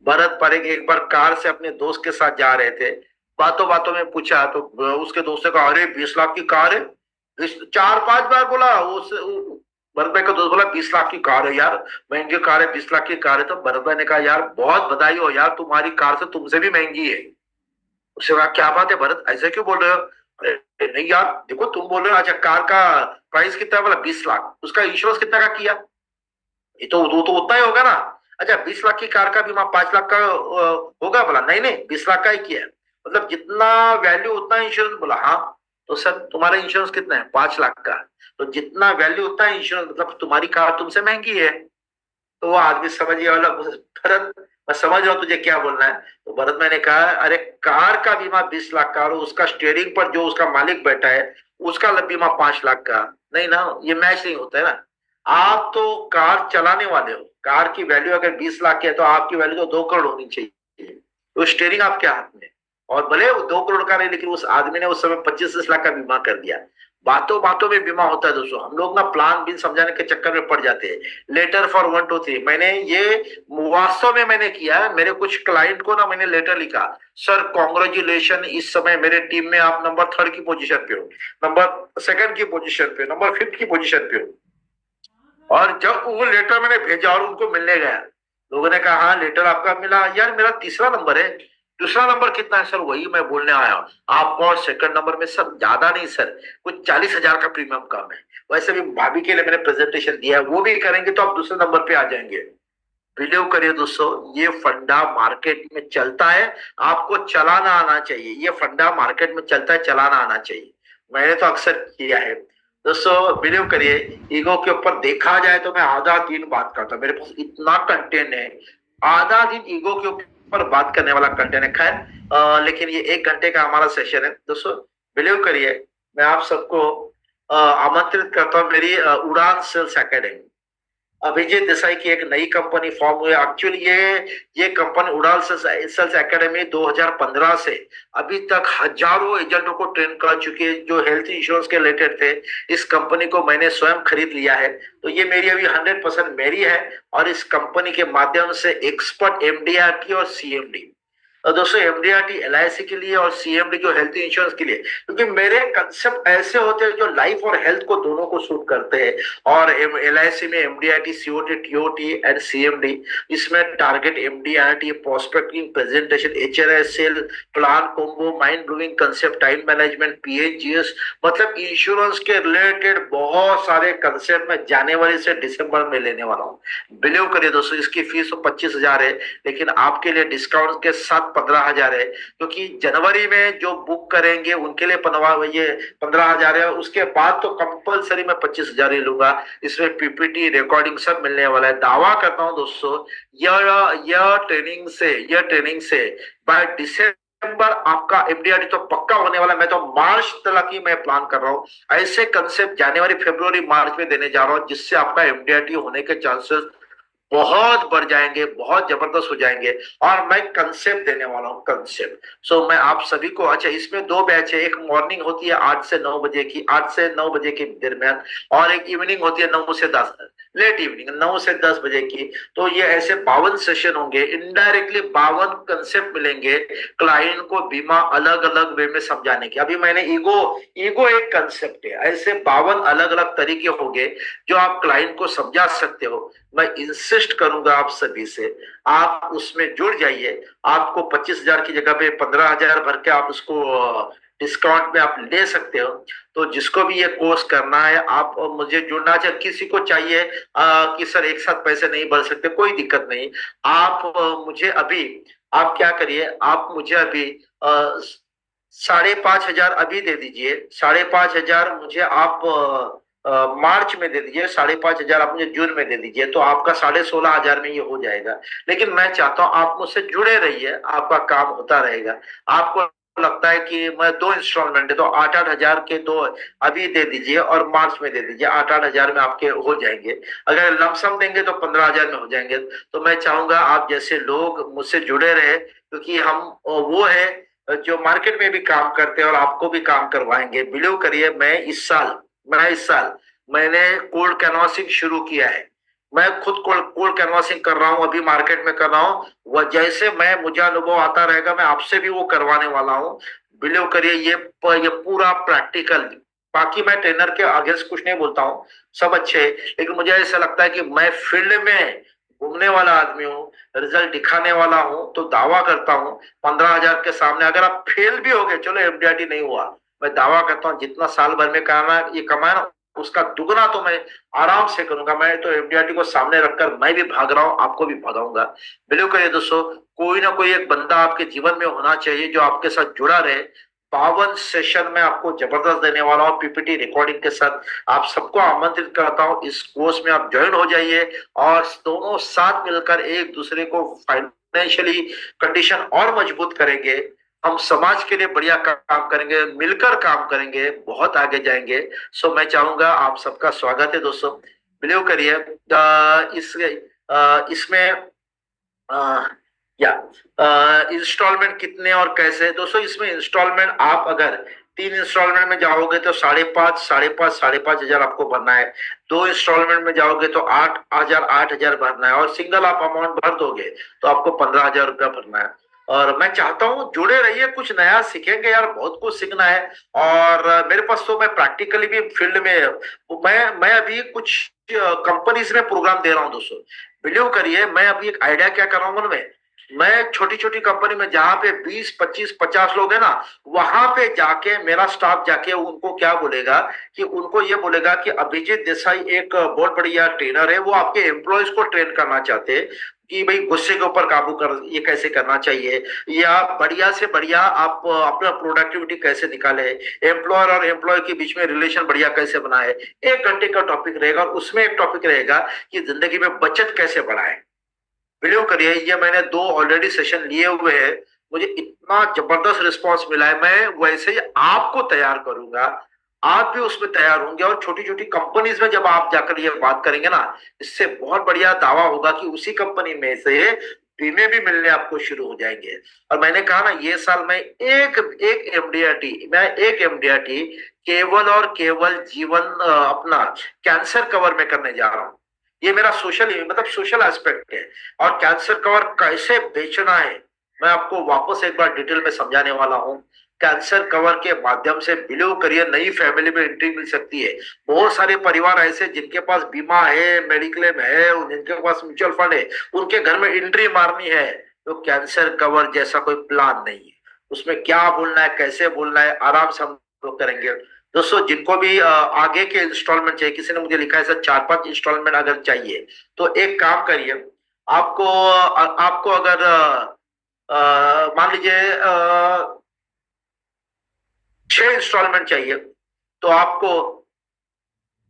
Speaker 1: भरत परेख एक बार कार से अपने दोस्त के साथ जा रहे थे, बातों में पूछा तो उसके दोस्त ने कहा, अरे 20 लाख की कार है। 4-5 बार बोला, भरत भाई का दोस्त बोला 20 लाख की कार है यार, महंगी कार है, 20 लाख की कार है। तो भरत भाई ने कहा, यार बहुत बधाई हो यार, तुम्हारी कार से तुमसे भी महंगी है। उसने कहा क्या बात है भरत, ऐसे क्यों बोल रहे हो? अरे नहीं यार, देखो तुम बोल रहे हो अच्छा कार का प्राइस कितना है बोला 20 लाख, उसका इंश्योरेंस कितना का किया? ये तो वो तो उतना ही होगा ना। अच्छा 20 लाख की कार का बीमा 5 लाख का होगा बोला? नहीं नहीं, 20 लाख का ही किया है। मतलब जितना वैल्यू उतना इंश्योरेंस बोला। हाँ तो सर तुम्हारा इंश्योरेंस कितना है? 5 लाख का। तो जितना वैल्यू उतना इंश्योरेंस, मतलब तुम्हारी कार तुमसे महंगी है। तो वो आदमी समझ गया बोला भरत मैं समझ रहा हूँ तुझे क्या बोलना है। तो भरत मैंने कहा अरे कार का बीमा 20 लाख का और उसका स्टीयरिंग पर जो उसका मालिक बैठा है उसका बीमा 5 लाख का, नहीं ना, ये मैच नहीं होता है ना। आप तो कार चलाने वाले हो, कार की वैल्यू अगर 20 लाख की है तो आपकी वैल्यू तो 2 करोड़ होनी चाहिए। तो स्टीयरिंग आपके हाथ में, और भले वो 2 करोड़ का नहीं, लेकिन उस आदमी ने उस समय 25-30 लाख का बीमा कर दिया। बातों बातों में बीमा होता है दोस्तों, हम लोग ना प्लान बिन समझाने के चक्कर में पड़ जाते हैं। लेटर फॉर 1 2 3 मैंने ये वास्तव में मैंने किया है। मेरे कुछ क्लाइंट को ना मैंने लेटर लिखा, सर कॉन्ग्रेचुलेशन, इस समय मेरे टीम में आप नंबर 3 की पोजीशन पे हो, नंबर 2 की पोजीशन पे, नंबर 5 की पोजीशन पे हो। और जब वो लेटर मैंने भेजा और उनको मिलने गया, लोगों ने कहा हाँ लेटर आपका मिला, यार मेरा तीसरा नंबर है। दूसरा नंबर कितना है सर? वही मैं बोलने आया हूँ आपको। और सेकंड नंबर में सर ज्यादा नहीं सर, कुछ 40,000 का प्रीमियम कम है। वैसे भी भाभी के लिए मैंने प्रेजेंटेशन दिया है, वो भी करेंगे तो आप दूसरे नंबर पे आ जाएंगे। बिलीव करिए दोस्तों, ये फंडा मार्केट में चलता है, आपको चलाना आना चाहिए। ये फंडा मार्केट में चलता है, चलाना आना चाहिए। मैंने तो अक्सर किया है दोस्तों। बिलीव करिए, ईगो के ऊपर देखा जाए तो मैं आधा दिन बात करता हूँ, मेरे पास इतना कंटेंट है। आधा दिन ईगो के ऊपर बात करने वाला कंटेंट है। खैर लेकिन ये 1 घंटे का हमारा सेशन है दोस्तों। बिलीव करिए, मैं आप सबको आमंत्रित करता हूँ मेरी उड़ान सेल्स एकेडमी। अभिजीत देसाई की एक नई कंपनी फॉर्म हुई। एक्चुअली ये कंपनी उड़ान सेल्स एकेडमी 2015 से अभी तक हजारों एजेंटों को ट्रेन कर चुकी है जो हेल्थ इंश्योरेंस के रिलेटेड थे। इस कंपनी को मैंने स्वयं खरीद लिया है, तो ये मेरी अभी 100% मेरी है। और इस कंपनी के माध्यम से एक्सपर्ट एमडीआरटी और सीएमडी, और दोस्तों एमडीआरटी एलआईसी के लिए और सीएमडी जो हेल्थ इंश्योरेंस के लिए, क्योंकि मेरे कंसेप्ट ऐसे होते हैं जो लाइफ और हेल्थ को दोनों को सूट करते हैं। और एलआईसी में MDRT, COT, TOT and CMD, इसमें target MDRT, prospecting, presentation, HRS, sale, plan combo, mind blowing concept, time management, PHGS, मतलब इंश्योरेंस के रिलेटेड बहुत सारे कंसेप्ट में जनवरी से दिसंबर में लेने वाला हूँ। बिलीव करिए दोस्तों, इसकी फीस तो 25,000 है, लेकिन आपके लिए डिस्काउंट के साथ 15,000 है। क्योंकि जनवरी में जो बुक करेंगे उनके लिए 15,000 है। उसके बाद तो कंपलसरी मैं 25,000 ही लूंगा। इसमें पीपीटी, रिकॉर्डिंग सब मिलने वाला है। दावा करता हूं दोस्तों, यह ट्रेनिंग से बाय डिसम्बर आपका एमडीआरटी तो पक्का होने वाला। मैं तो मार्च तक ही मैं प्लान कर रहा हूँ। ऐसे कंसेप्ट जनवरी, फरवरी, मार्च में देने जा रहा हूँ जिससे आपका एमडीआरटी होने के चांसेस बहुत बढ़ जाएंगे, बहुत जबरदस्त हो जाएंगे। और मैं कंसेप्ट देने वाला हूँ, कंसेप्ट। सो मैं आप सभी को, अच्छा इसमें 2 बैच है, एक मॉर्निंग होती है 8 से 9 बजे की, 8 से 9 बजे के दरमियान, और एक इवनिंग होती है 9 से 10, लेट इवनिंग 9 से 10 बजे की। तो ये ऐसे 52 सेशन होंगे, इनडायरेक्टली 52 कंसेप्ट मिलेंगे क्लाइंट को बीमा अलग अलग वे में समझाने के। अभी मैंने ईगो एक कंसेप्ट है, ऐसे 52 अलग अलग तरीके होंगे जो आप क्लाइंट को समझा सकते हो। मैं इंसिस्ट करूंगा आप सभी से, आप उसमें जुड़ जाइए। आपको 25,000 की जगह पे 15,000 भर के आप उसको डिस्काउंट में आप ले सकते हो। तो जिसको भी ये कोर्स करना है, आप मुझे जुड़ना चाहिए। किसी को चाहिए कि सर एक साथ पैसे नहीं भर सकते, कोई दिक्कत नहीं। आप मुझे अभी, आप क्या करिए, आप मुझे अभी 5,500 अभी दे दीजिए। 5,500 मुझे आप मार्च में दे दीजिए, 5,500 आप मुझे जून में दे दीजिए, तो आपका 16,500 में ये हो जाएगा। लेकिन मैं चाहता हूं आप मुझसे जुड़े रहिए, आपका काम होता रहेगा। आपको लगता है कि मैं 2 इंस्टॉलमेंट है तो 8,000 के 2 अभी दे दीजिए और मार्च में दे दीजिए, 8,000 में आपके हो जाएंगे। अगर लमसम देंगे तो 15,000 में हो जाएंगे। तो मैं चाहूंगा आप जैसे लोग मुझसे जुड़े रहे, क्योंकि हम वो है जो मार्केट में भी काम करते हैं और आपको भी काम करवाएंगे। बिलीव करिए, मैं इस साल मैंने कोल्ड कैनवासिंग शुरू किया है। मैं खुद कोल्ड कैनवासिंग कर रहा हूँ, अभी मार्केट में कर रहा हूँ। वह जैसे मुझे अनुभव आता रहेगा, मैं आपसे भी वो करवाने वाला हूँ। बिलीव करिए, ये पूरा प्रैक्टिकल। बाकी मैं ट्रेनर के अगेंस्ट कुछ नहीं बोलता हूँ, सब अच्छे हैं, लेकिन मुझे ऐसा लगता है कि मैं फील्ड में घूमने वाला आदमी हूँ, रिजल्ट दिखाने वाला हूँ। तो दावा करता हूँ 15,000 के सामने, अगर आप फेल भी हो गए, चलो एमडीआरटी नहीं हुआ, मैं दावा करता हूँ जितना साल भर में कमाया ना, उसका दुगना तो मैं आराम से करूंगा। मैं तो एमडीआरटी को सामने रखकर मैं भी भाग रहा हूँ, आपको भी भगाऊंगा। बिलीव करिए दोस्तों, कोई ना कोई एक बंदा आपके जीवन में होना चाहिए जो आपके साथ जुड़ा रहे। 52 सेशन में आपको जबरदस्त देने वाला हूँ पीपीटी रिकॉर्डिंग के साथ। आप सबको आमंत्रित करता हूँ, इस कोर्स में आप ज्वाइन हो जाइए और दोनों साथ मिलकर एक दूसरे को फाइनेंशियली कंडीशन और मजबूत करेंगे। हम समाज के लिए बढ़िया काम करेंगे, मिलकर काम करेंगे, बहुत आगे जाएंगे। सो मैं चाहूंगा, आप सबका स्वागत है दोस्तों। बिलीव करिए इसमें या इंस्टॉलमेंट कितने और कैसे दोस्तों, इसमें इंस्टॉलमेंट आप अगर 3 इंस्टॉलमेंट में जाओगे तो 5,500 आपको भरना है। 2 इंस्टॉलमेंट में जाओगे तो 8,000 भरना है, और सिंगल आप अमाउंट भर दोगे तो आपको 15,000 रुपया भरना है। और मैं चाहता हूँ जुड़े रहिए, कुछ नया सीखेंगे यार, बहुत कुछ सीखना है। और मेरे पास तो, मैं प्रैक्टिकली भी फील्ड में, मैं अभी कुछ कंपनीज में प्रोग्राम दे रहा हूँ दोस्तों। बिलीव करिए, मैं अभी एक आइडिया क्या कर रहा हूँ मन में, मैं छोटी छोटी कंपनी में जहां पे 20, 25, 50 लोग हैं ना, वहां पे जाके मेरा स्टाफ जाके उनको क्या बोलेगा कि उनको ये बोलेगा कि अभिजीत देसाई एक बहुत बढ़िया ट्रेनर है, वो आपके एम्प्लॉयज को ट्रेन करना चाहते हैं कि भाई गुस्से के ऊपर काबू कर ये कैसे करना चाहिए, या बढ़िया से बढ़िया आप अपना प्रोडक्टिविटी कैसे निकाले, एम्प्लॉयर और एम्प्लॉय के बीच में रिलेशन बढ़िया कैसे बनाए। 1 घंटे का टॉपिक रहेगा, और उसमें एक टॉपिक रहेगा कि जिंदगी में बचत कैसे बढ़ाए। बिलीव करिए, ये मैंने 2 ऑलरेडी सेशन लिए हुए हैं, मुझे इतना जबरदस्त रिस्पांस मिला है। मैं वैसे ही आपको तैयार करूंगा, आप भी उसमें तैयार होंगे, और छोटी छोटी कंपनीज में जब आप जाकर ये बात करेंगे ना, इससे बहुत बढ़िया दावा होगा कि उसी कंपनी में से बीमे भी मिलने आपको शुरू हो जाएंगे। और मैंने कहा ना, ये साल मैं एक एमडीआरटी केवल और केवल जीवन अपना कैंसर कवर में करने जा रहा हूं। ये मेरा सोशल एस्पेक्ट है, और कैंसर कवर कैसे बेचना है मैं आपको वापस एक बार डिटेल में समझाने वाला हूं। कैंसर कवर के माध्यम से बिलीव करिए नई फैमिली में एंट्री मिल सकती है। बहुत सारे परिवार ऐसे जिनके पास बीमा है, मेडिक्लेम है, जिनके पास म्यूचुअल फंड है, उनके घर में एंट्री मारनी है तो कैंसर कवर जैसा कोई प्लान नहीं है। उसमें क्या बोलना है, कैसे बोलना है, आराम से हम लोग करेंगे दोस्तों। जिनको भी आगे के इंस्टॉलमेंट चाहिए, किसी ने मुझे लिखा है सर 4-5 इंस्टॉलमेंट अगर चाहिए, तो एक काम करिए, आपको अगर मान लीजिए 6 इंस्टॉलमेंट चाहिए, तो आपको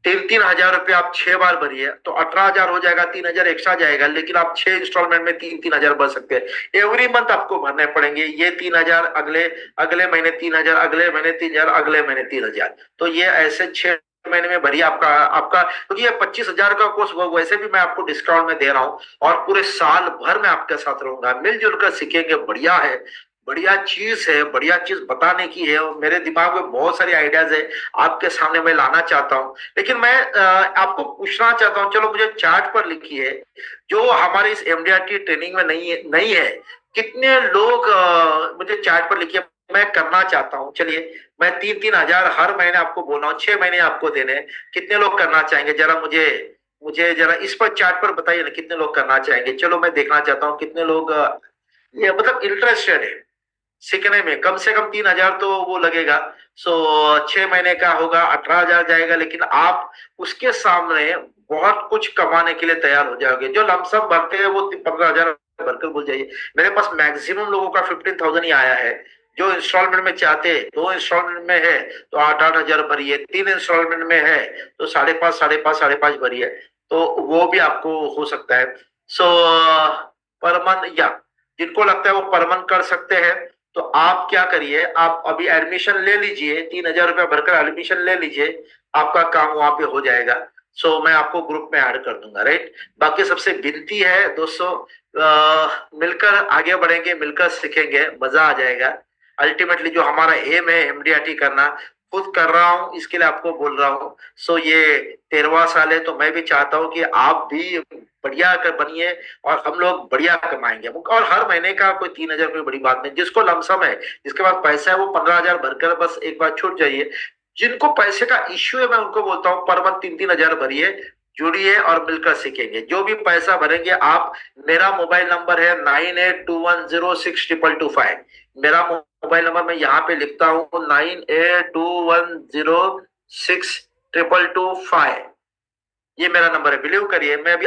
Speaker 1: 3-3 हजार रुपये आप 6 बार भरिए तो 18,000 हो जाएगा, 3,000 एक्स्ट्रा जाएगा, लेकिन आप 6 इंस्टॉलमेंट में 3-3 हजार भर सकते हैं। एवरी मंथ आपको भरने पड़ेंगे, ये 3,000, अगले महीने 3,000, अगले महीने 3,000, अगले महीने 3,000, तो ये ऐसे 6 महीने में भरिए आपका क्योंकि ये 25,000 का कोर्स वैसे भी मैं आपको डिस्काउंट में दे रहा हूँ, और पूरे साल भर में आपके साथ रहूंगा, मिलजुल कर सीखेंगे। बढ़िया है, बढ़िया चीज है, बढ़िया चीज बताने की है। मेरे दिमाग में बहुत सारी आइडियाज है, आपके सामने मैं लाना चाहता हूँ। लेकिन मैं आपको पूछना चाहता हूँ, चलो मुझे चार्ट पर लिखिए, जो हमारे इस एमडीआरटी ट्रेनिंग में नहीं है, कितने लोग मुझे चार्ट पर लिखिए, मैं करना चाहता हूँ। चलिए, मैं 3-3 हजार हर महीने आपको बोल रहा हूँ, 6 महीने आपको देने, कितने लोग करना चाहेंगे जरा मुझे जरा इस पर चार्ट पर बताइए ना, कितने लोग करना चाहेंगे। चलो मैं देखना चाहता हूँ कितने लोग ये मतलब इंटरेस्टेड है सीखने में। कम से कम 3,000 तो वो लगेगा, 6 महीने का होगा, 18,000 जाएगा, लेकिन आप उसके सामने बहुत कुछ कमाने के लिए तैयार हो जाओगे। जो लमसम भरते हैं वो 15,000 भरकर भूल जाइए। मेरे पास मैक्सिमम लोगों का 15,000 ही आया है। जो इंस्टॉलमेंट में चाहते, 2 इंस्टॉलमेंट में है तो 8-8 हजार भरिए, 3 इंस्टॉलमेंट में है तो 5.5 भरिए, तो वो भी आपको हो सकता है। पर मंथ, या जिनको लगता है वो पर मंथ कर सकते हैं, तो आप क्या करिए, आप अभी एडमिशन ले लीजिए, 3,000 रुपया भरकर एडमिशन ले लीजिए, आपका काम वहां पे हो जाएगा। मैं आपको ग्रुप में ऐड कर दूंगा, राइट। बाकी सबसे विनती है दोस्तों, मिलकर आगे बढ़ेंगे, मिलकर सीखेंगे, मजा आ जाएगा। अल्टीमेटली जो हमारा एम है एमडीआरटी करना, खुद कर रहा हूँ, इसके लिए आपको बोल रहा हूँ। ये 13वां साल है, तो मैं भी चाहता हूँ कि आप भी बढ़िया कर बनिए और हम लोग बढ़िया कमाएंगे। और हर महीने का कोई 3,000 कोई बड़ी बात नहीं। जिसको लमसम है, जिसके पास पैसा है, वो 15,000 भरकर बस एक बार छूट जाइए। जिनको पैसे का इश्यू है, मैं उनको बोलता हूँ पर मंथ 3-3 हजार भरिए, जुड़िए और मिलकर सीखेंगे। जो भी पैसा भरेंगे आप, मेरा मोबाइल नंबर है 9821062225। मेरा मोबाइल नंबर मैं यहाँ पे लिखता हूँ 9821062225। ये मेरा नंबर है। बिलीव करिए, मैं अभी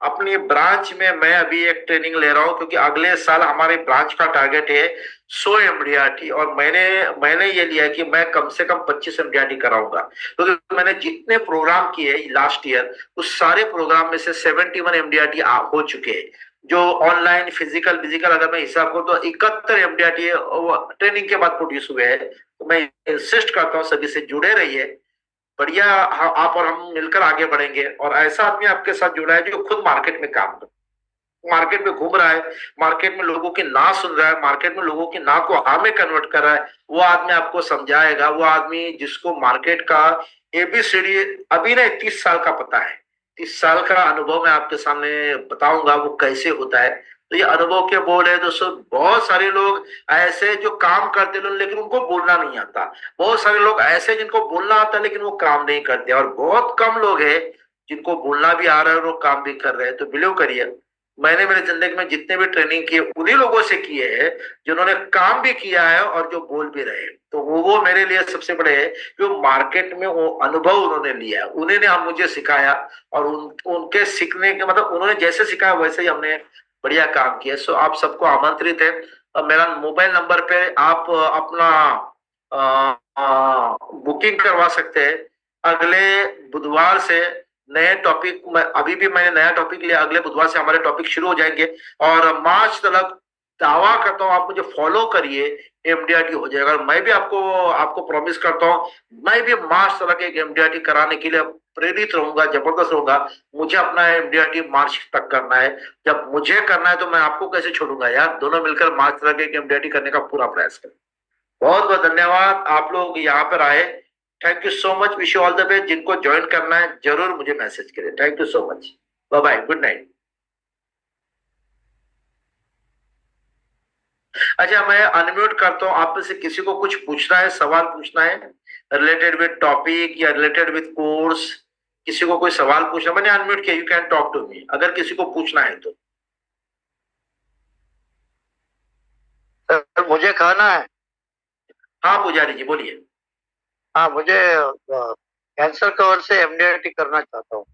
Speaker 1: अपनी ब्रांच में मैं अभी एक ट्रेनिंग ले रहा हूँ, क्योंकि अगले साल हमारे ब्रांच का टारगेट है 100 एमडीआरटी, और मैंने ये लिया है कि मैं कम से कम 25 एमडीआरटी कराऊंगा। क्योंकि तो मैंने जितने प्रोग्राम किए लास्ट ईयर, उस सारे प्रोग्राम में से 71 एमडीआरटी हो चुके हैं। जो ऑनलाइन फिजिकल अगर मैं हिसाब करूँ तो 71 एमडीआरटी ट्रेनिंग के बाद प्रोड्यूस हुए हैं। तो मैं इंसिस्ट करता हूँ सभी से जुड़े रहिए। बढ़िया, आप और हम मिलकर आगे बढ़ेंगे। और ऐसा आदमी आपके साथ जुड़ा है जो खुद मार्केट में काम कर, मार्केट में घूम रहा है, मार्केट में लोगों की ना सुन रहा है, मार्केट में लोगों की ना को हाँ में कन्वर्ट कर रहा है। वो आदमी आपको समझाएगा। वो आदमी जिसको मार्केट का एबीसीडी अभी ना 30 साल का पता है, 30 साल का अनुभव मैं आपके सामने बताऊंगा वो कैसे होता है। तो ये अनुभव के बोल है दोस्तों। बहुत सारे लोग ऐसे जो काम करते लोग, लेकिन उनको बोलना नहीं आता। बहुत सारे लोग ऐसे जिनको बोलना आता है लेकिन वो काम नहीं करते। और बहुत कम लोग हैं जिनको बोलना भी आ रहा है और वो काम भी कर रहे हैं। तो बिलीव करिए, मैंने मेरे जिंदगी में जितने भी ट्रेनिंग किए उन्हीं लोगों से किए हैं जिन्होंने काम भी किया है और जो बोल भी रहे हैं। तो वो मेरे लिए सबसे बड़े है, जो मार्केट में वो अनुभव उन्होंने लिया है, उन्होंने हम मुझे सिखाया। और उनके सीखने के मतलब उन्होंने जैसे सिखाया वैसे ही हमने बढ़िया काम किया। सो आप सबको आमंत्रित है। मेरा मोबाइल नंबर पे आप अपना बुकिंग करवा सकते हैं। अगले बुधवार से नए टॉपिक में, अभी भी मैंने नया टॉपिक लिया, अगले बुधवार से हमारे टॉपिक शुरू हो जाएंगे। और मार्च तक दावा करता हूँ, आप मुझे फॉलो करिए, एमडीआरटी हो जाएगा। और मैं भी आपको आपको प्रॉमिस करता हूँ, मैं भी मार्च तक एक एमडीआरटी कराने के लिए प्रेरित रहूंगा, जबरदस्त रहूंगा। मुझे अपना एमडीआरटी मार्च तक करना है। जब मुझे करना है तो मैं आपको कैसे छोड़ूंगा यार। दोनों मिलकर मार्च तक एक एमडीआरटी करने का पूरा प्रयास करें। बहुत बहुत धन्यवाद आप लोग यहाँ पर आए। Thank you so much. Wish you all the best. जिनको ज्वाइन करना है जरूर मुझे मैसेज करें। Thank you so much. Bye bye, good night. अच्छा, मैं अनम्यूट करता हूँ। आप में से किसी को कुछ पूछना है, सवाल पूछना है रिलेटेड विद टॉपिक या रिलेटेड विद कोर्स? किसी को कोई सवाल पूछना, मैंने अनम्यूट किया, you can talk to me अगर किसी को पूछना है तो।
Speaker 4: सर मुझे कहना है।
Speaker 1: हाँ पुजारी जी बोलिए।
Speaker 4: हाँ, मुझे कैंसर कवर से एमडीआरटी करना चाहता हूँ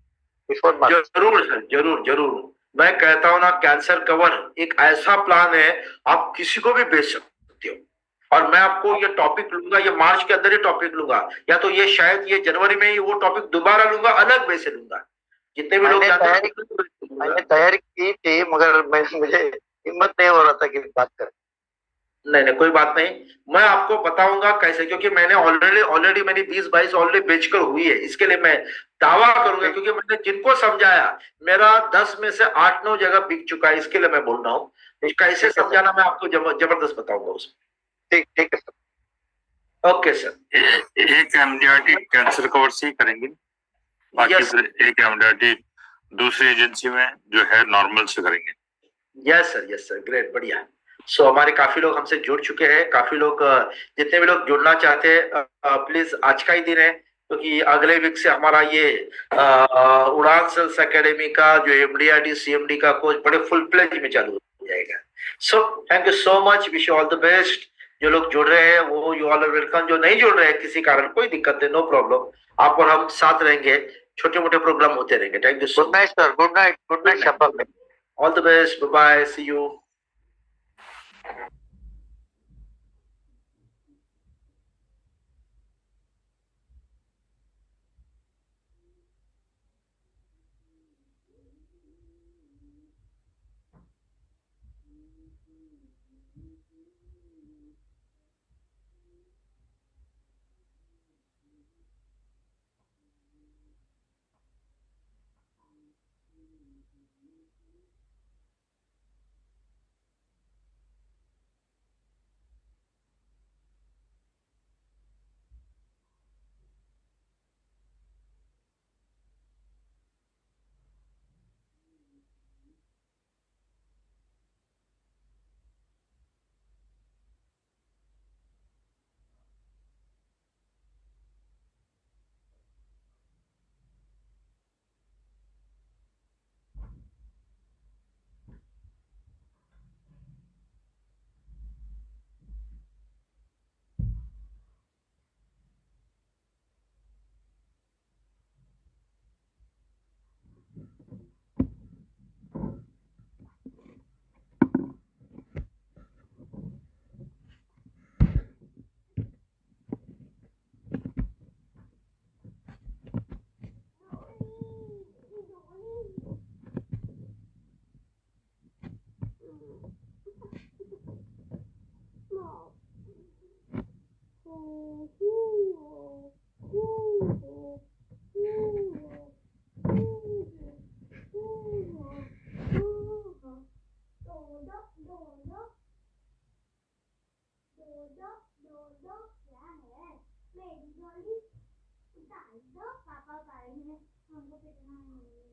Speaker 4: बिफोर मार्च।
Speaker 1: जरूर सर, जरूर जरूर। मैं कहता हूं ना, कैंसर कवर एक ऐसा प्लान है, आप किसी को भी बेच सकते हो। और मैं आपको ये टॉपिक लूंगा, ये मार्च के अंदर ही टॉपिक लूंगा, या तो ये शायद ये जनवरी में ही वो टॉपिक दोबारा लूंगा, अलग वे से लूंगा। जितने भी लोग
Speaker 4: मैंने तैयारी की थी, मगर मुझे हिम्मत नहीं हो रहा था कि बात करें।
Speaker 1: नहीं नहीं, कोई बात नहीं। मैं आपको बताऊंगा कैसे, क्योंकि मैंने ऑलरेडी मेरी 20-22 ऑलरेडी बेचकर हुई है। इसके लिए मैं दावा करूंगा, क्योंकि मैंने जिनको समझाया, मेरा 10 में से 8-9 जगह बिक चुका है। इसके लिए मैं बोल रहा हूँ, कैसे समझाना मैं आपको जबरदस्त बताऊंगा उसमें।
Speaker 4: ठीक ठीक है सर।
Speaker 1: Okay sir.
Speaker 3: एक एमडीआरटी कैंसर कवर से ही करेंगे, बाकी फिर एक एमडीआरटी दूसरी एजेंसी में जो है नॉर्मल से करेंगे।
Speaker 1: यस सर, ग्रेट, बढ़िया। सो हमारे काफी लोग हमसे जुड़ चुके हैं। काफी लोग, जितने भी लोग जुड़ना चाहते हैं, प्लीज आज का ही दिन है, क्योंकि अगले वीक से हमारा ये उड़ान सेल्स एकेडमी का जो एमडीआरटी सीएमडी का कोर्स बड़े फुल प्लेज में चालू हो जाएगा। So thank you so much, wish you all the best. जो लोग जुड़ रहे हैं वो यू ऑल आर वेलकम। जो नहीं जुड़ रहे हैं किसी कारण, कोई दिक्कत नहीं, नो प्रॉब्लम। आप और हम साथ रहेंगे, छोटे मोटे प्रोग्राम होते रहेंगे। Thank you so
Speaker 4: good night sir. Good night Shapath.
Speaker 1: All the best, bye bye, see you.
Speaker 5: दो क्या है मेरी डॉली उतार दो पापा उतारेंगे हमको पिटना है